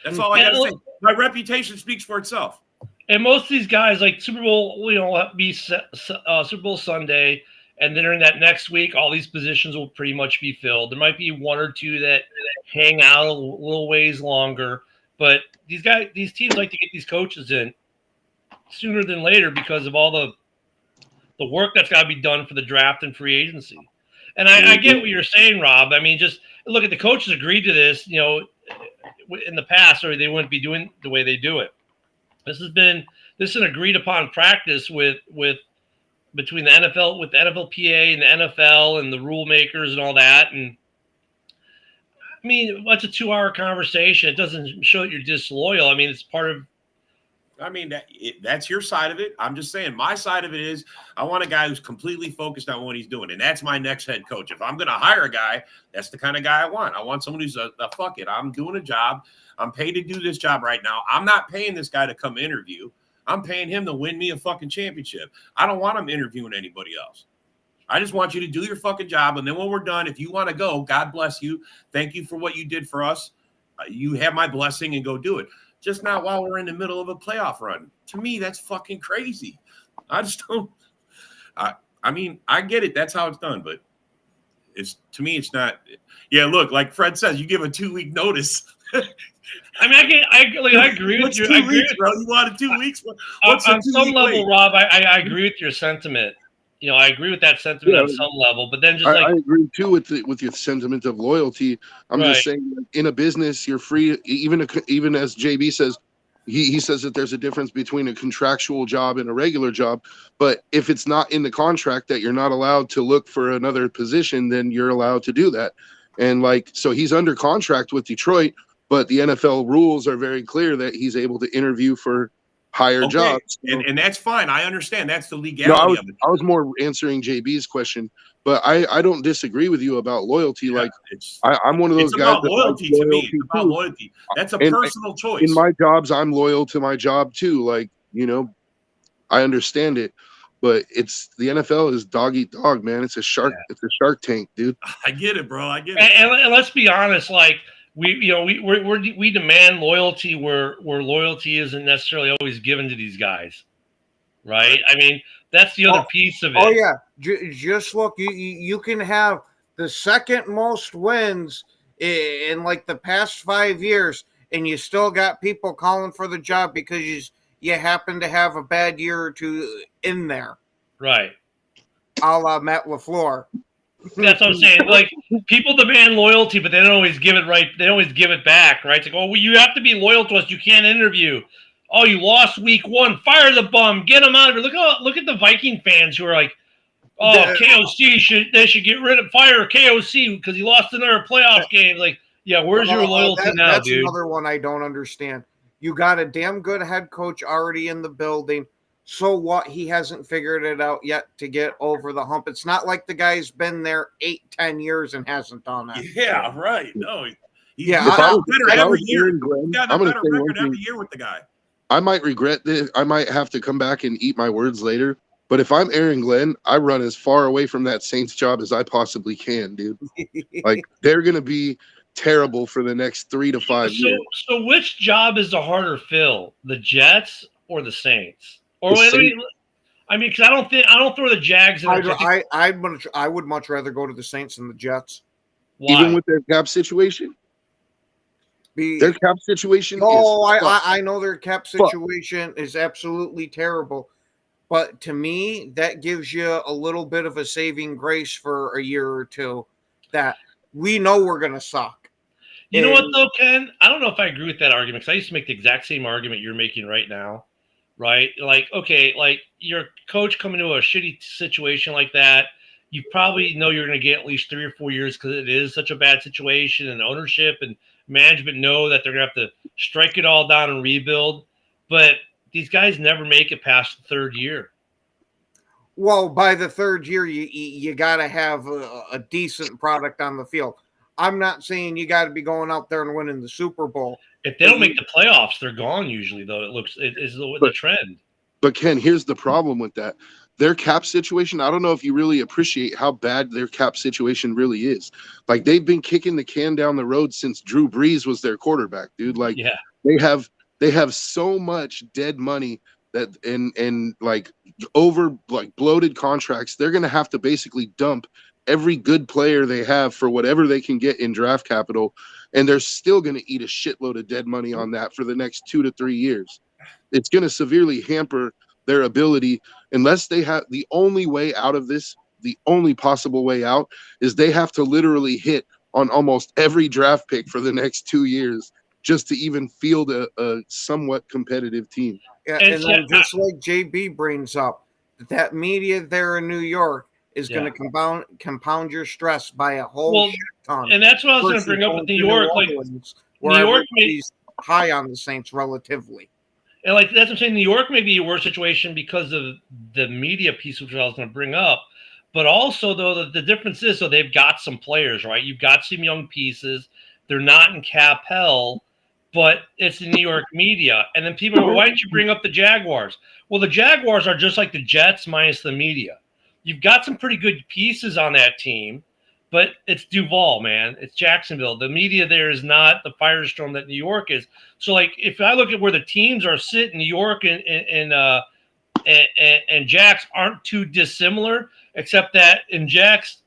That's all I got to say. My reputation speaks for itself. And most of these guys, like Super Bowl, be Super Bowl Sunday, and then during that next week, all these positions will pretty much be filled. There might be one or two that hang out a little ways longer, but these teams like to get these coaches in sooner than later because of all the work that's got to be done for the draft and free agency. And I get what you're saying, Rob. I mean, just look at the coaches agreed to this, in the past, or they wouldn't be doing the way they do it. This is an agreed upon practice between the NFL, with the NFLPA and the NFL and the rule makers and all that. And I mean, what's a 2-hour conversation? It doesn't show that you're disloyal. I mean, it's part of. I mean, that's your side of it. I'm just saying my side of it is I want a guy who's completely focused on what he's doing. And that's my next head coach. If I'm going to hire a guy, that's the kind of guy I want. I want someone who's a fuck it. I'm doing a job. I'm paid to do this job right now. I'm not paying this guy to come interview. I'm paying him to win me a fucking championship. I don't want him interviewing anybody else. I just want you to do your fucking job. And then when we're done, if you want to go, God bless you. Thank you for what you did for us. You have my blessing and go do it. Just not while we're in the middle of a playoff run. To me, that's fucking crazy. I just don't. I mean, I get it. That's how it's done, but to me, it's not. Yeah, look, like Fred says, you give a 2-week notice. I mean, I agree with you. I agree with, bro. You wanted 2 weeks. On some level, Rob, I agree with your sentiment. I agree with that sentiment on some level, but then I agree too with your sentiment of loyalty. I'm just saying, in a business, you're free. Even as JB says, he says that there's a difference between a contractual job and a regular job. But if it's not in the contract that you're not allowed to look for another position, then you're allowed to do that. And so he's under contract with Detroit, but the NFL rules are very clear that he's able to interview for higher jobs. And that's fine. I understand. That's the legality of it. I was more answering JB's question, but I don't disagree with you about loyalty. Yeah, I'm one of those guys. It's about loyalty to me. It's about loyalty. That's a personal choice. In my jobs, I'm loyal to my job too. I understand it, but the NFL is dog eat dog, man. It's a shark. Yeah. It's a Shark Tank, dude. I get it, bro. I get it. And let's be honest, we demand loyalty where loyalty isn't necessarily always given to these guys, right? I mean, that's the other piece of it. Oh yeah, Just look, you can have the second most wins in like the past 5 years, and you still got people calling for the job because you happen to have a bad year or two in there, Right. a la Matt LaFleur. That's what I'm saying. Like, people demand loyalty, but they don't always give it right. They don't always give it back, right? It's like, oh, well, you have to be loyal to us. You can't interview. Oh, you lost week 1. Fire the bum. Get him out of here. Look at the Viking fans who are like, oh, KOC should get rid of fire KOC because he lost another playoff game. Like, yeah, where's your loyalty now, that's dude? That's another one I don't understand. You got a damn good head coach already in the building. So what? He hasn't figured it out yet to get over the hump. It's not like the guy's been there 8-10 years and hasn't done it. Yeah, right. No, he's gotten better every year. Glenn, Got a better record every year with the guy. I might regret this. I might have to come back and eat my words later. But if I'm Aaron Glenn, I run as far away from that Saints job as I possibly can, dude. Like, they're going to be terrible for the next 3 to 5 years. So which job is the harder fill, the Jets or the Saints? Or because I don't throw the Jags in. I would much rather go to the Saints than the Jets. Why? Even with their cap situation. Their cap situation. I know their cap situation is absolutely terrible. But to me, that gives you a little bit of a saving grace for a year or two that we know we're going to suck. You know what, though, Ken? I don't know if I agree with that argument because I used to make the exact same argument you're making right now, right? Like, okay, like your coach coming to a shitty situation like that, you probably know you're going to get at least 3 or 4 years because it is such a bad situation, and ownership and management know that they're going to have to strike it all down and rebuild. But these guys never make it past the third year. Well, by the third year, you got to have a decent product on the field. I'm not saying you got to be going out there and winning the Super Bowl. If they don't make the playoffs, they're gone usually, though. It is the trend. But, Ken, here's the problem with that. Their cap situation, I don't know if you really appreciate how bad their cap situation really is. Like, they've been kicking the can down the road since Drew Brees was their quarterback, dude. Like, yeah. They have so much dead money that and like over like bloated contracts. They're going to have to basically dump every good player they have for whatever they can get in draft capital. And they're still going to eat a shitload of dead money on that for the next 2 to 3 years. It's going to severely hamper their ability unless they have the only way out of this. The only possible way out is they have to literally hit on almost every draft pick for the next 2 years just to even field a somewhat competitive team. Yeah, and then just like JB brings up, that media there in New York is going to compound your stress by a whole shit ton. And that's what I was going to bring up with New York. Like, New York is high on the Saints relatively. And like that's what I'm saying. New York may be a worse situation because of the media piece, which I was going to bring up. But also, though, the difference is, so they've got some players, right? You've got some young pieces. They're not in cap hell. But it's the New York media. And then people are, why didn't you bring up the Jaguars? Well, the Jaguars are just like the Jets minus the media. You've got some pretty good pieces on that team, but it's Duval, man. It's Jacksonville. The media there is not the firestorm that New York is. So, like, if I look at where the teams are sitting, New York and Jacks aren't too dissimilar, except that in Jacks,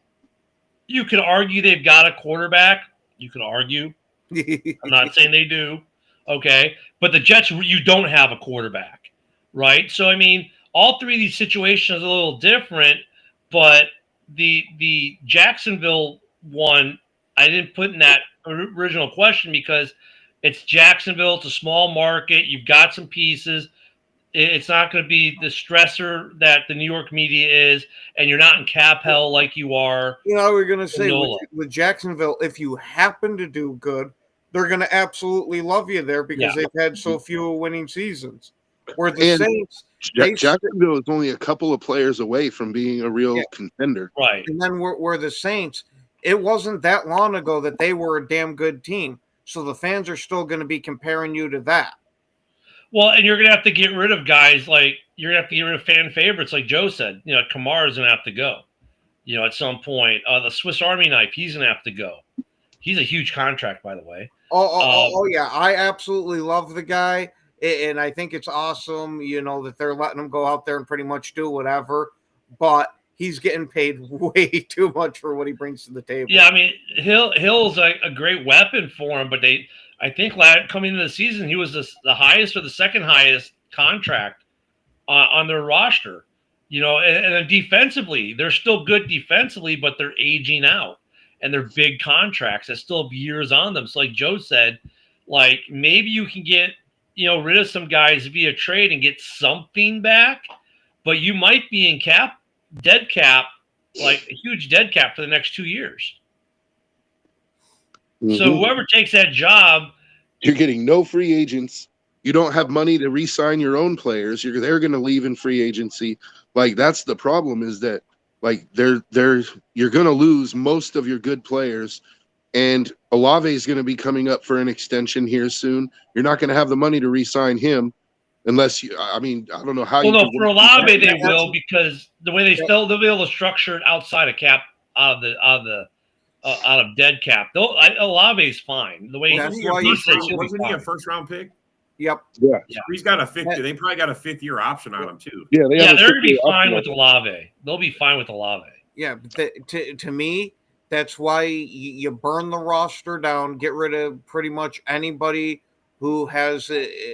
you could argue they've got a quarterback. You could argue. I'm not saying they do, okay? But the Jets, you don't have a quarterback, right? So, I mean, all three of these situations are a little different, but the Jacksonville one, I didn't put in that original question because it's Jacksonville. It's a small market. You've got some pieces. It's not going to be the stressor that the New York media is, and you're not in cap hell like you are. You know, we're going to say with Jacksonville, if you happen to do good, they're going to absolutely love you there because they've had so few winning seasons. Where the Saints, Jacksonville is only a couple of players away from being a real contender. Right. And then where the Saints, it wasn't that long ago that they were a damn good team. So the fans are still going to be comparing you to that. Well, and you're going to have to get rid of guys like you're going to have to get rid of fan favorites, like Joe said. You know, Kamara's going to have to go. You know, at some point, the Swiss Army knife, he's going to have to go. He's a huge contract, by the way. Oh, yeah. I absolutely love the guy. And I think it's awesome, you know, that they're letting him go out there and pretty much do whatever. But he's getting paid way too much for what he brings to the table. Yeah, I mean, Hill's a great weapon for him, but I think coming into the season, he was the highest or the second highest contract on their roster. And then defensively, they're still good defensively, but they're aging out, and they're big contracts that still have years on them. So, like Joe said, like maybe you can get rid of some guys via trade and get something back, but you might be in dead cap, like a huge dead cap for the next 2 years. Mm-hmm. So whoever takes that job, you're getting no free agents. You don't have money to re-sign your own players. They're going to leave in free agency. Like that's the problem, is that like you're going to lose most of your good players, and Olave is going to be coming up for an extension here soon. You're not going to have the money to re-sign him unless you. I mean, I don't know how. Well, no, for Olave they will, because the way they'll be able to structure it outside of cap, out of dead cap. Olave's fine. The way wasn't he a first round pick? Yep. Yeah. He's got a fifth. They probably got a 5th-year option on him too. Yeah, they're going to be fine with Olave. They'll be fine with Olave. Yeah, but to me, that's why you burn the roster down, get rid of pretty much anybody who has a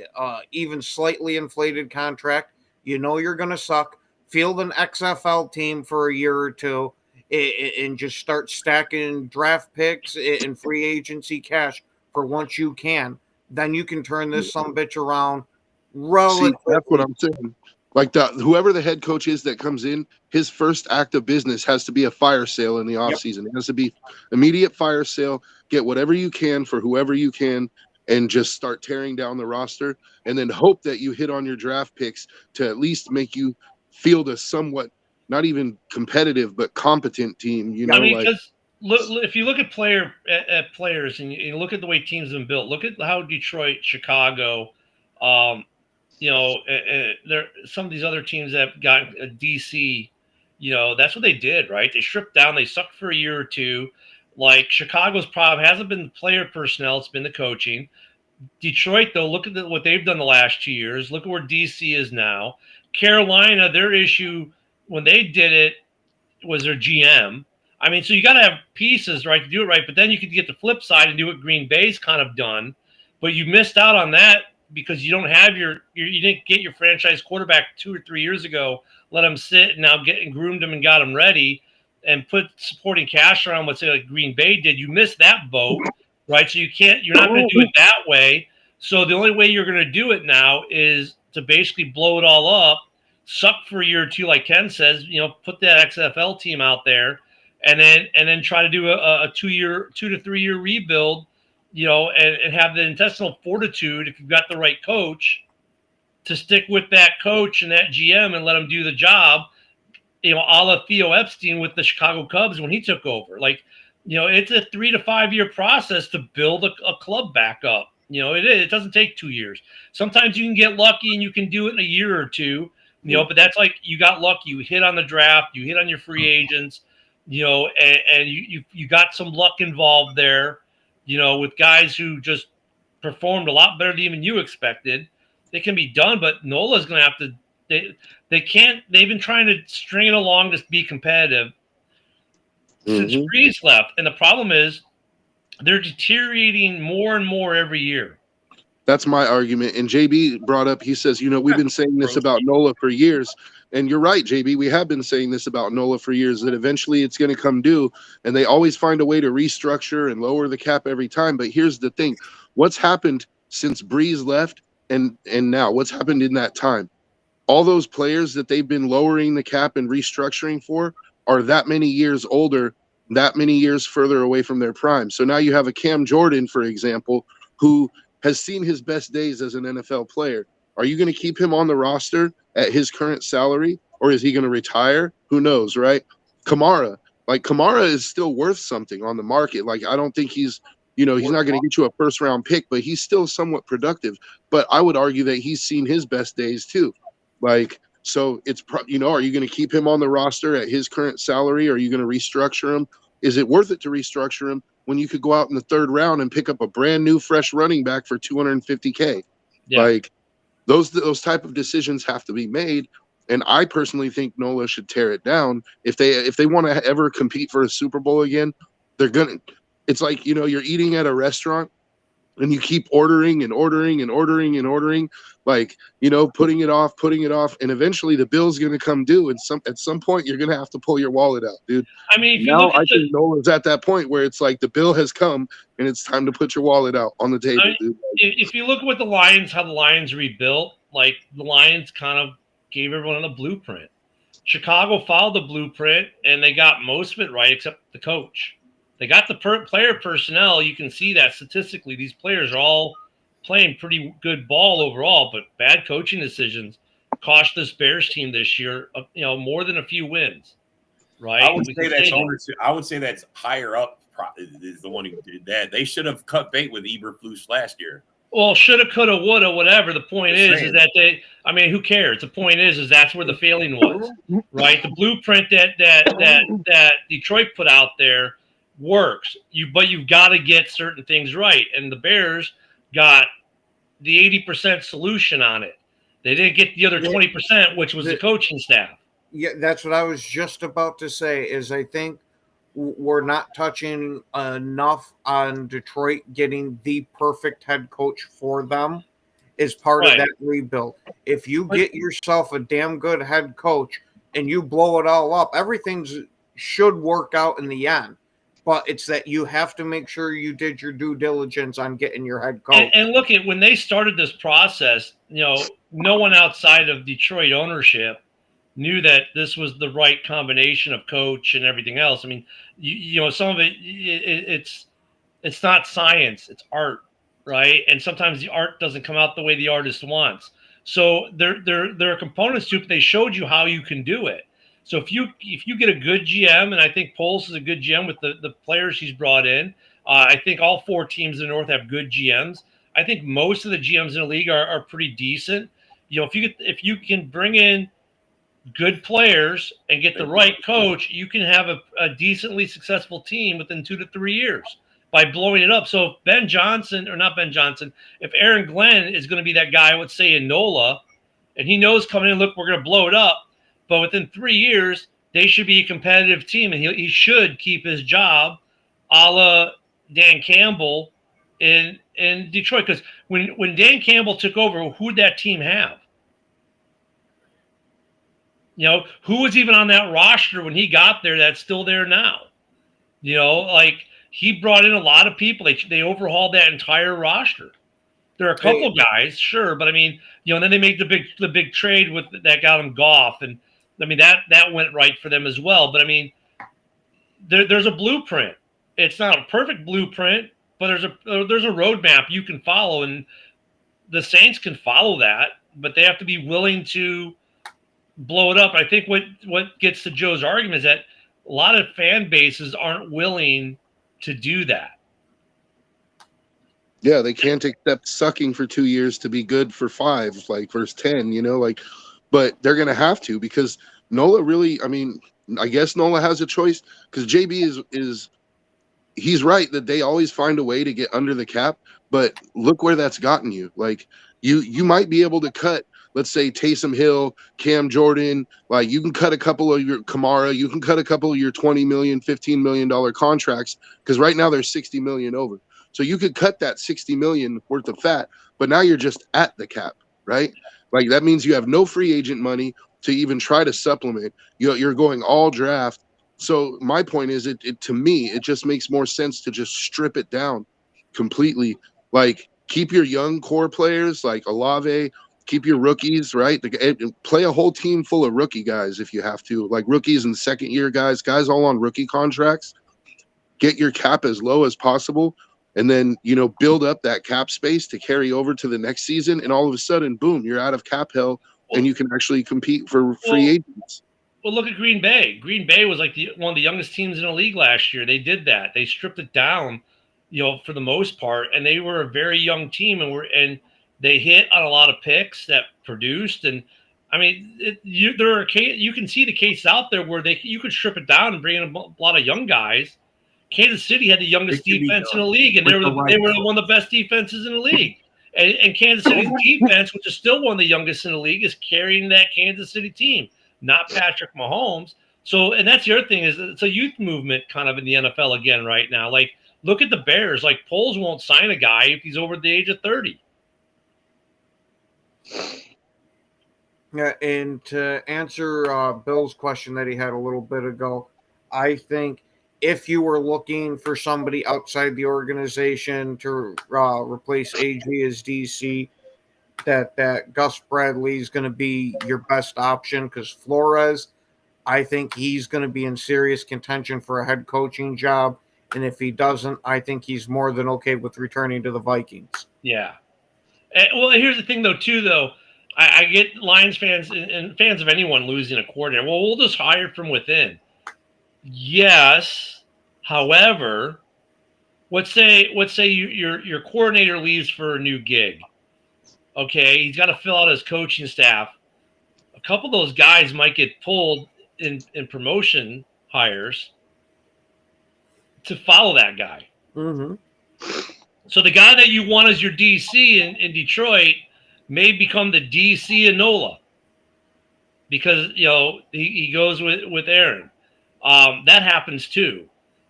even slightly inflated contract. You're going to suck. Field an XFL team for a year or two, and just start stacking draft picks and free agency cash for once you can. Then you can turn this sumbitch around relatively. See, that's what I'm saying. Like whoever the head coach is that comes in, his first act of business has to be a fire sale in the offseason. It has to be immediate fire sale. Get whatever you can for whoever you can, and just start tearing down the roster, and then hope that you hit on your draft picks to at least make you field a somewhat, not even competitive, but competent team. Because if you look at players and you look at the way teams have been built, look at how Detroit, Chicago, some of these other teams that have got a DC, that's what they did, right? They stripped down, they sucked for a year or two. Like Chicago's problem hasn't been the player personnel, it's been the coaching. Detroit, though, look at what they've done the last 2 years. Look at where DC is now. Carolina, their issue when they did it was their GM. I mean, so you got to have pieces, right, to do it right. But then you could get the flip side and do what Green Bay's kind of done. But you missed out on that because you don't have you didn't get your franchise quarterback 2 or 3 years ago, let him sit and now groomed him and got him ready and put supporting cash around what, say, like Green Bay did. You missed that boat, right? So you're not going to do it that way. So the only way you're going to do it now is to basically blow it all up, suck for a year or two, like Ken says, put that XFL team out there, and then try to do a 2 to 3 year rebuild, and have the intestinal fortitude, if you've got the right coach, to stick with that coach and that GM and let him do the job, a la Theo Epstein with the Chicago Cubs when he took over. Like, it's a 3 to 5 year process to build a club back up. It doesn't take 2 years. Sometimes you can get lucky and you can do it in a year or two, but that's like you got lucky. You hit on the draft, you hit on your free agents, and you got some luck involved there, with guys who just performed a lot better than even you expected. It can be done, but Nola's going to have to. They can't. They've been trying to string it along to be competitive since Breeze left, and the problem is they're deteriorating more and more every year. That's my argument. And JB brought up, he says, we've been saying this about Nola for years. And you're right, JB. We have been saying this about Nola for years, that eventually it's going to come due. And they always find a way to restructure and lower the cap every time. But here's the thing. What's happened since Breeze left and now? What's happened in that time? All those players that they've been lowering the cap and restructuring for are that many years older, that many years further away from their prime. So now you have a Cam Jordan, for example, who has seen his best days as an NFL player. Are you going to keep him on the roster at his current salary, or is he going to retire? Who knows, right? Kamara is still worth something on the market. Like, I don't think he's not going to get you a first-round pick, but he's still somewhat productive. But I would argue that he's seen his best days too. Like, so it's, are you going to keep him on the roster at his current salary? Or are you going to restructure him? Is it worth it to restructure him when you could go out in the third round and pick up a brand new fresh running back for $250K? Yeah. Like, those type of decisions have to be made. And I personally think Nola should tear it down. If they want to ever compete for a Super Bowl again, they're gonna. It's like, you're eating at a restaurant and you keep ordering and ordering and ordering and ordering, like, putting it off, and eventually the bill's going to come due, and at some point you're going to have to pull your wallet out, dude. I mean, if you Now look at I think Nola's at that point where it's like the bill has come and it's time to put your wallet out on the table, dude. If you look at what the Lions, how the Lions rebuilt, like the Lions kind of gave everyone a blueprint. Chicago followed the blueprint and they got most of it right, except the coach. They got the player personnel. You can see that statistically. These players are all playing pretty good ball overall, but bad coaching decisions cost this Bears team this year, more than a few wins. Right? I would say that's ownership. I would say that's higher up is the one who did that. They should have cut bait with Eberflus last year. Well, shoulda, coulda, woulda, whatever. The point is that who cares? The point is that's where the failing was, right? The blueprint that Detroit put out there works. But you've got to get certain things right, and the Bears got the 80% solution on it. They didn't get the other 20%, which was the coaching staff. Yeah, that's what I was just about to say. Is I think we're not touching enough on Detroit getting the perfect head coach for them as part of that rebuild. If you get yourself a damn good head coach and you blow it all up, everything should work out in the end. But it's that you have to make sure you did your due diligence on getting your head coach. And look at when they started this process, no one outside of Detroit ownership knew that this was the right combination of coach and everything else. I mean, some of it's not science, it's art, right? And sometimes the art doesn't come out the way the artist wants. So there are components to it, but they showed you how you can do it. So if you get a good GM, and I think Poles is a good GM with the players he's brought in, I think all four teams in the North have good GMs. I think most of the GMs in the league are pretty decent. If you can bring in good players and get the right coach, you can have a decently successful team within 2 to 3 years by blowing it up. So if Aaron Glenn is going to be that guy, I would say in NOLA, and he knows coming in, look, we're going to blow it up. But within 3 years, they should be a competitive team, and he should keep his job, a la Dan Campbell in Detroit. Because when Dan Campbell took over, who did that team have? Who was even on that roster when he got there that's still there now? He brought in a lot of people. They overhauled that entire roster. There are a couple guys, sure, but I mean, and then they made the big trade with that got him Goff, and I mean that went right for them as well. But I mean, there's a blueprint. It's not a perfect blueprint, but there's a roadmap you can follow, and the Saints can follow that, but they have to be willing to blow it up. I think what gets to Joe's argument is that a lot of fan bases aren't willing to do that. Yeah, they can't accept sucking for 2 years to be good for 5, like verse 10, but they're going to have to, because Nola really, I mean, I guess Nola has a choice, because JB he's right that they always find a way to get under the cap, but look where that's gotten you. Like you might be able to cut, let's say, Taysom Hill, Cam Jordan, like you can cut a couple of your Kamara, you can cut a couple of your $20 million, $15 million contracts, because right now they're $60 million over. So you could cut that $60 million worth of fat, but now you're just at the cap, right? Like that means you have no free agent money to even try to supplement. You're going all draft. So my point is, to me, it just makes more sense to just strip it down completely. Like keep your young core players like Olave, keep your rookies, right? Play a whole team full of rookie guys if you have to, like rookies and second-year guys all on rookie contracts. Get your cap as low as possible, and then, build up that cap space to carry over to the next season. And all of a sudden, boom, you're out of cap hell, and you can actually compete for free agents. Well, look at Green Bay. Green Bay was like one of the youngest teams in the league last year. They did that. They stripped it down, for the most part, and they were a very young team, and they hit on a lot of picks that produced. And I mean, you can see the cases out there where you could strip it down and bring in a lot of young guys. Kansas City had the youngest defense in the league, and they were one of the best defenses in the league. And Kansas City's defense, which is still one of the youngest in the league, is carrying that Kansas City team, not Patrick Mahomes. So, and that's the other thing is it's a youth movement kind of in the NFL again right now. Like, look at the Bears. Like, Poles won't sign a guy if he's over the age of 30. Yeah, and to answer Bill's question that he had a little bit ago, I think if you were looking for somebody outside the organization to replace AG as DC, that Gus Bradley is going to be your best option because Flores, I think he's going to be in serious contention for a head coaching job. And if he doesn't, I think he's more than okay with returning to the Vikings. Yeah. Well, here's the thing, though. I get Lions fans and fans of anyone losing a coordinator. Well, we'll just hire from within. Yes. However, let's say your coordinator leaves for a new gig. Okay, he's got to fill out his coaching staff. A couple of those guys might get pulled in promotion hires to follow that guy. Mm-hmm. So the guy that you want as your DC in Detroit may become the DC in NOLA because he goes with Aaron. That happens too.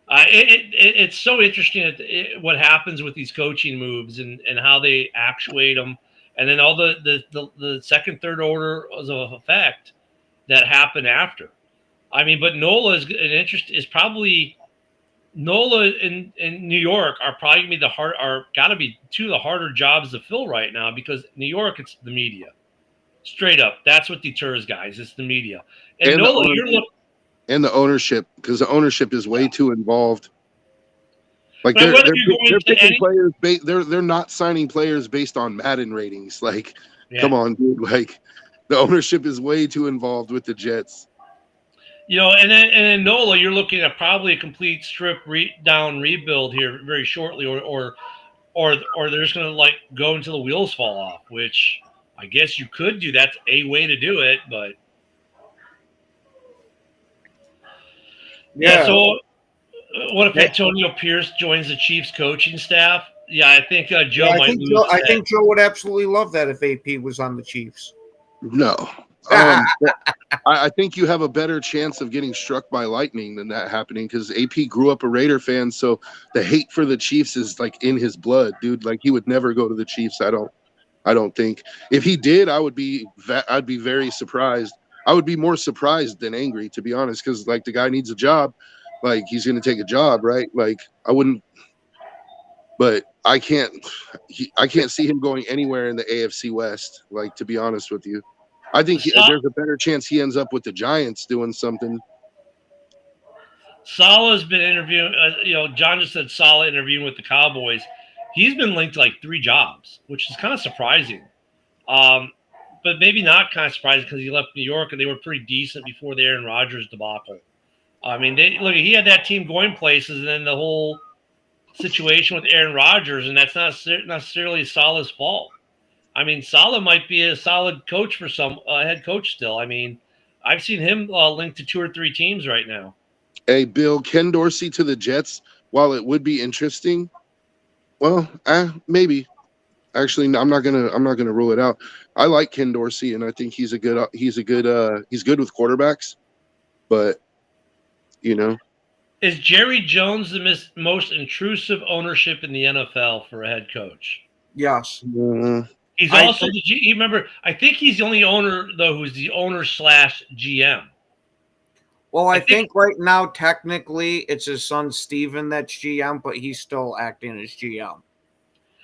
It's so interesting what happens with these coaching moves and how they actuate them, and then all the second, third order of effect that happen after. I mean, but NOLA is probably NOLA in New York are probably gonna be gotta be two of the harder jobs to fill right now because New York, it's the media. Straight up. That's what deters guys. It's the media. And NOLA, and the ownership, because the ownership is way too involved. Like they're picking players. They're not signing players based on Madden ratings. Like, come on, dude. Like, the ownership is way too involved with the Jets. And then NOLA, you're looking at probably a complete strip down rebuild here very shortly, or they're just gonna like go until the wheels fall off. Which I guess you could do. That's a way to do it, but yeah. So what if Antonio Pierce joins the Chiefs coaching staff? Yeah, I think Joe might lose. I think Joe would absolutely love that if AP was on the Chiefs. No. I think you have a better chance of getting struck by lightning than that happening because AP grew up a Raider fan, so the hate for the Chiefs is like in his blood, dude. Like he would never go to the Chiefs. I don't think. If he did, I'd be very surprised. I would be more surprised than angry, to be honest, because like the guy needs a job, like he's gonna take a job, right? Like I wouldn't, but I can't see him going anywhere in the AFC West. Like to be honest with you. I think there's a better chance he ends up with the Giants doing something. Salah's been interviewing, John just said Salah interviewing with the Cowboys. He's been linked to like 3 jobs, which is kind of surprising. But maybe not kind of surprising because he left New York and they were pretty decent before the Aaron Rodgers debacle. I mean, he had that team going places and then the whole situation with Aaron Rodgers, and that's not necessarily Salah's fault. I mean, Salah might be a solid coach for some head coach still. I mean, I've seen him linked to 2 or 3 teams right now. Hey, Bill, Ken Dorsey to the Jets, while it would be interesting, well, maybe. Actually, I'm not gonna rule it out. I like Ken Dorsey, and I think he's good with quarterbacks. But is Jerry Jones the most intrusive ownership in the NFL for a head coach? Yes. He's also you remember, I think he's the only owner, though, who's the owner / GM. Well, I think right now, technically, it's his son, Steven, that's GM, but he's still acting as GM.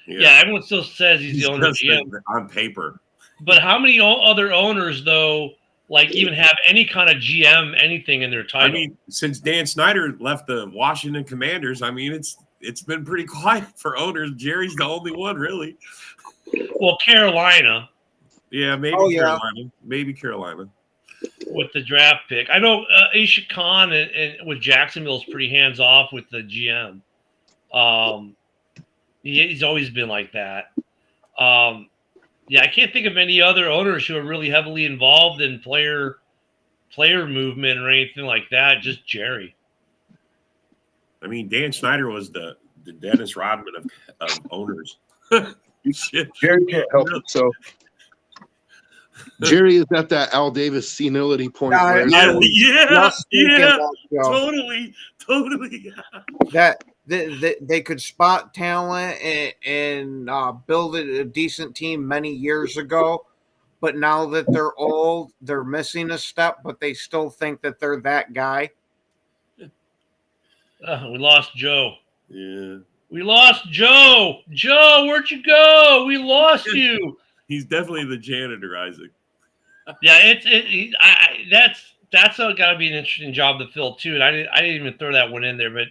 Yeah, everyone still says he's the owner GM. On paper. But how many other owners, though, like even have any kind of GM, anything in their title? I mean, since Dan Snyder left the Washington Commanders, I mean, it's been pretty quiet for owners. Jerry's the only one, really. Well, Carolina. Yeah, maybe Carolina. Maybe Carolina. With the draft pick. I know Aisha Khan and with Jacksonville is pretty hands-off with the GM. He's always been like that. Yeah, I can't think of any other owners who are really heavily involved in player movement or anything like that. Just Jerry. I mean, Dan Snyder was the Dennis Rodman of owners. Jerry can't help himself. Jerry is at that Al Davis senility point. Yeah, totally. That they could spot talent and build a decent team many years ago, but now that they're old, they're missing a step, but they still think that they're that guy. We lost Joe. Yeah. We lost Joe. Joe, where'd you go? We lost you. He's definitely the janitor, Isaac. Yeah, that's got to be an interesting job to fill too. And I didn't even throw that one in there, but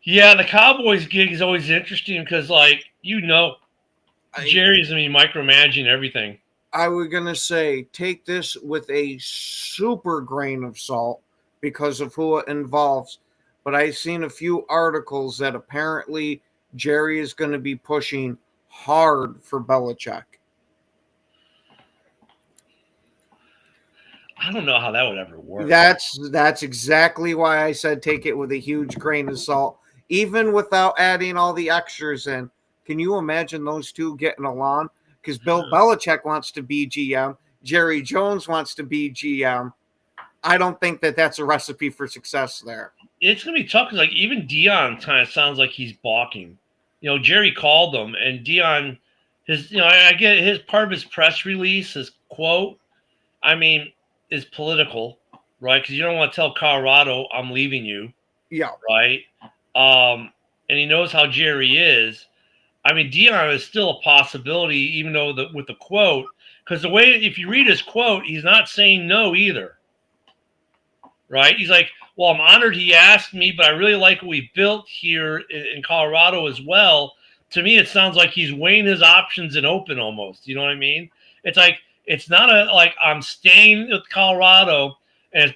yeah, the Cowboys gig is always interesting because, like, Jerry's gonna be micromanaging everything. I was gonna say take this with a super grain of salt because of who it involves. But I've seen a few articles that apparently Jerry is going to be pushing hard for Belichick. I don't know how that would ever work. That's exactly why I said take it with a huge grain of salt, even without adding all the extras in. Can you imagine those two getting along? Because Bill Belichick wants to be GM, Jerry Jones wants to be GM. I don't think that that's a recipe for success there. It's gonna be tough because, like, even Dion kind of sounds like he's balking. Jerry called him, and Dion, I get his part of his press release, his quote. I mean, is political, right? Because you don't want to tell Colorado I'm leaving you. Yeah. Right. And he knows how Jerry is. I mean, Dion is still a possibility, even though with the quote, because the way, if you read his quote, he's not saying no either. Right? He's like, well, I'm honored he asked me, but I really like what we built here in Colorado as well. To me, it sounds like he's weighing his options and open almost. You know what I mean? It's like, it's not like I'm staying with Colorado,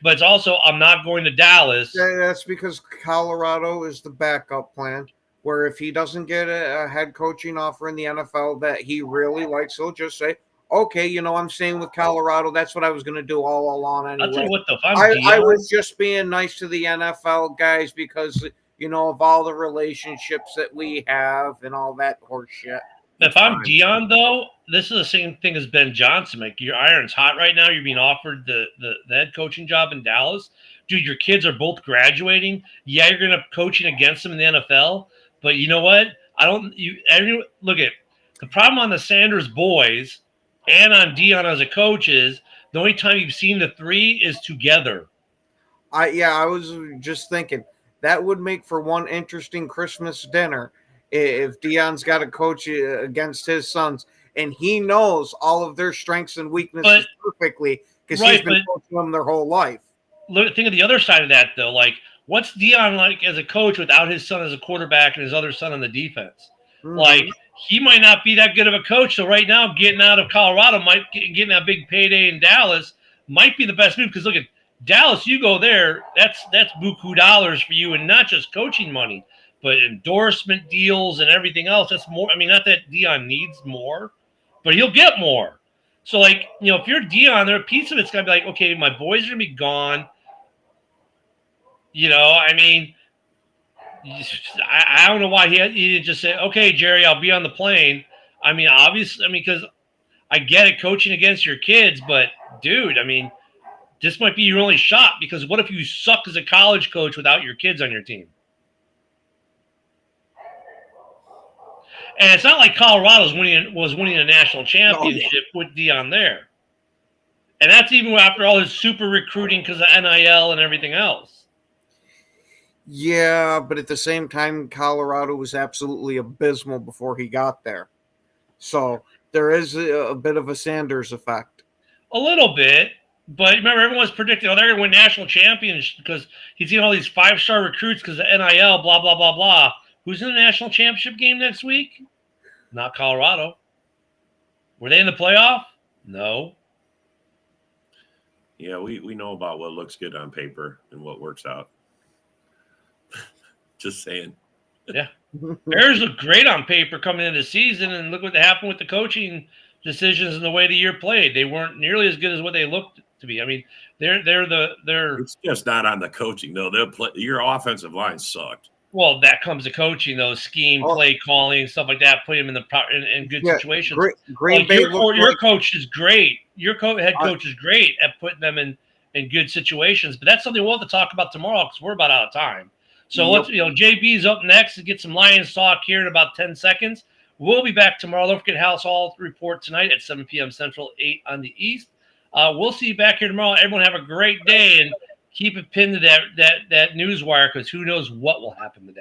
but it's also I'm not going to Dallas. That's because Colorado is the backup plan, where if he doesn't get a head coaching offer in the NFL that he really likes, he'll just say, okay, I'm staying with Colorado. That's what I was going to do all along anyway. I'll tell you what, though, I was just being nice to the NFL guys because, of all the relationships that we have and all that horse shit. If I'm Dion, though, this is the same thing as Ben Johnson. Like, your iron's hot right now. You're being offered the head coaching job in Dallas. Dude, your kids are both graduating. Yeah, you're going to coaching against them in the NFL. But you know what? Look at the problem on the Sanders boys and on Dion as a coach is the only time you've seen the three is together. I was just thinking that would make for one interesting Christmas dinner if Dion's got a coach against his sons and he knows all of their strengths and weaknesses perfectly because he's been coaching them their whole life. Think of the other side of that, though. Like, what's Dion like as a coach without his son as a quarterback and his other son on the defense? Mm-hmm. Like, he might not be that good of a coach. So right now, getting out of Colorado, getting that big payday in Dallas might be the best move. Because look at Dallas, you go there, that's buku dollars for you, and not just coaching money, but endorsement deals and everything else. That's more. I mean, not that Dion needs more, but he'll get more. So, like, if you're Dion, there a piece of it's gonna be like, okay, my boys are gonna be gone. I mean, I don't know why he didn't just say, okay, Jerry, I'll be on the plane. I mean, obviously, because I get it, coaching against your kids, but dude, I mean, this might be your only shot because what if you suck as a college coach without your kids on your team? And it's not like Colorado was winning a national championship with Dion there. And that's even after all his super recruiting because of NIL and everything else. Yeah, but at the same time, Colorado was absolutely abysmal before he got there. So there is a bit of a Sanders effect. A little bit. But remember, everyone's predicting, they're going to win national champions because he's seen all these 5-star recruits because of NIL, blah, blah, blah, blah. Who's in the national championship game next week? Not Colorado. Were they in the playoff? No. Yeah, we know about what looks good on paper and what works out. Just saying. Yeah. Bears look great on paper coming into the season, and look what happened with the coaching decisions and the way the year played. They weren't nearly as good as what they looked to be. I mean, they're It's just not on the coaching. No, your offensive line sucked. Well, that comes to coaching, though, scheme, play calling, stuff like that. Put him in in good situations. Green Bay your coach is great. Your head coach is great at putting them in good situations. But that's something we'll have to talk about tomorrow because we're about out of time. So let's JB's up next to get some Lions talk here in about 10 seconds. We'll be back tomorrow. Don't forget House Hall report tonight at 7 p.m. Central, 8 on the East. We'll see you back here tomorrow. Everyone have a great day and keep it pinned to that news wire because who knows what will happen today.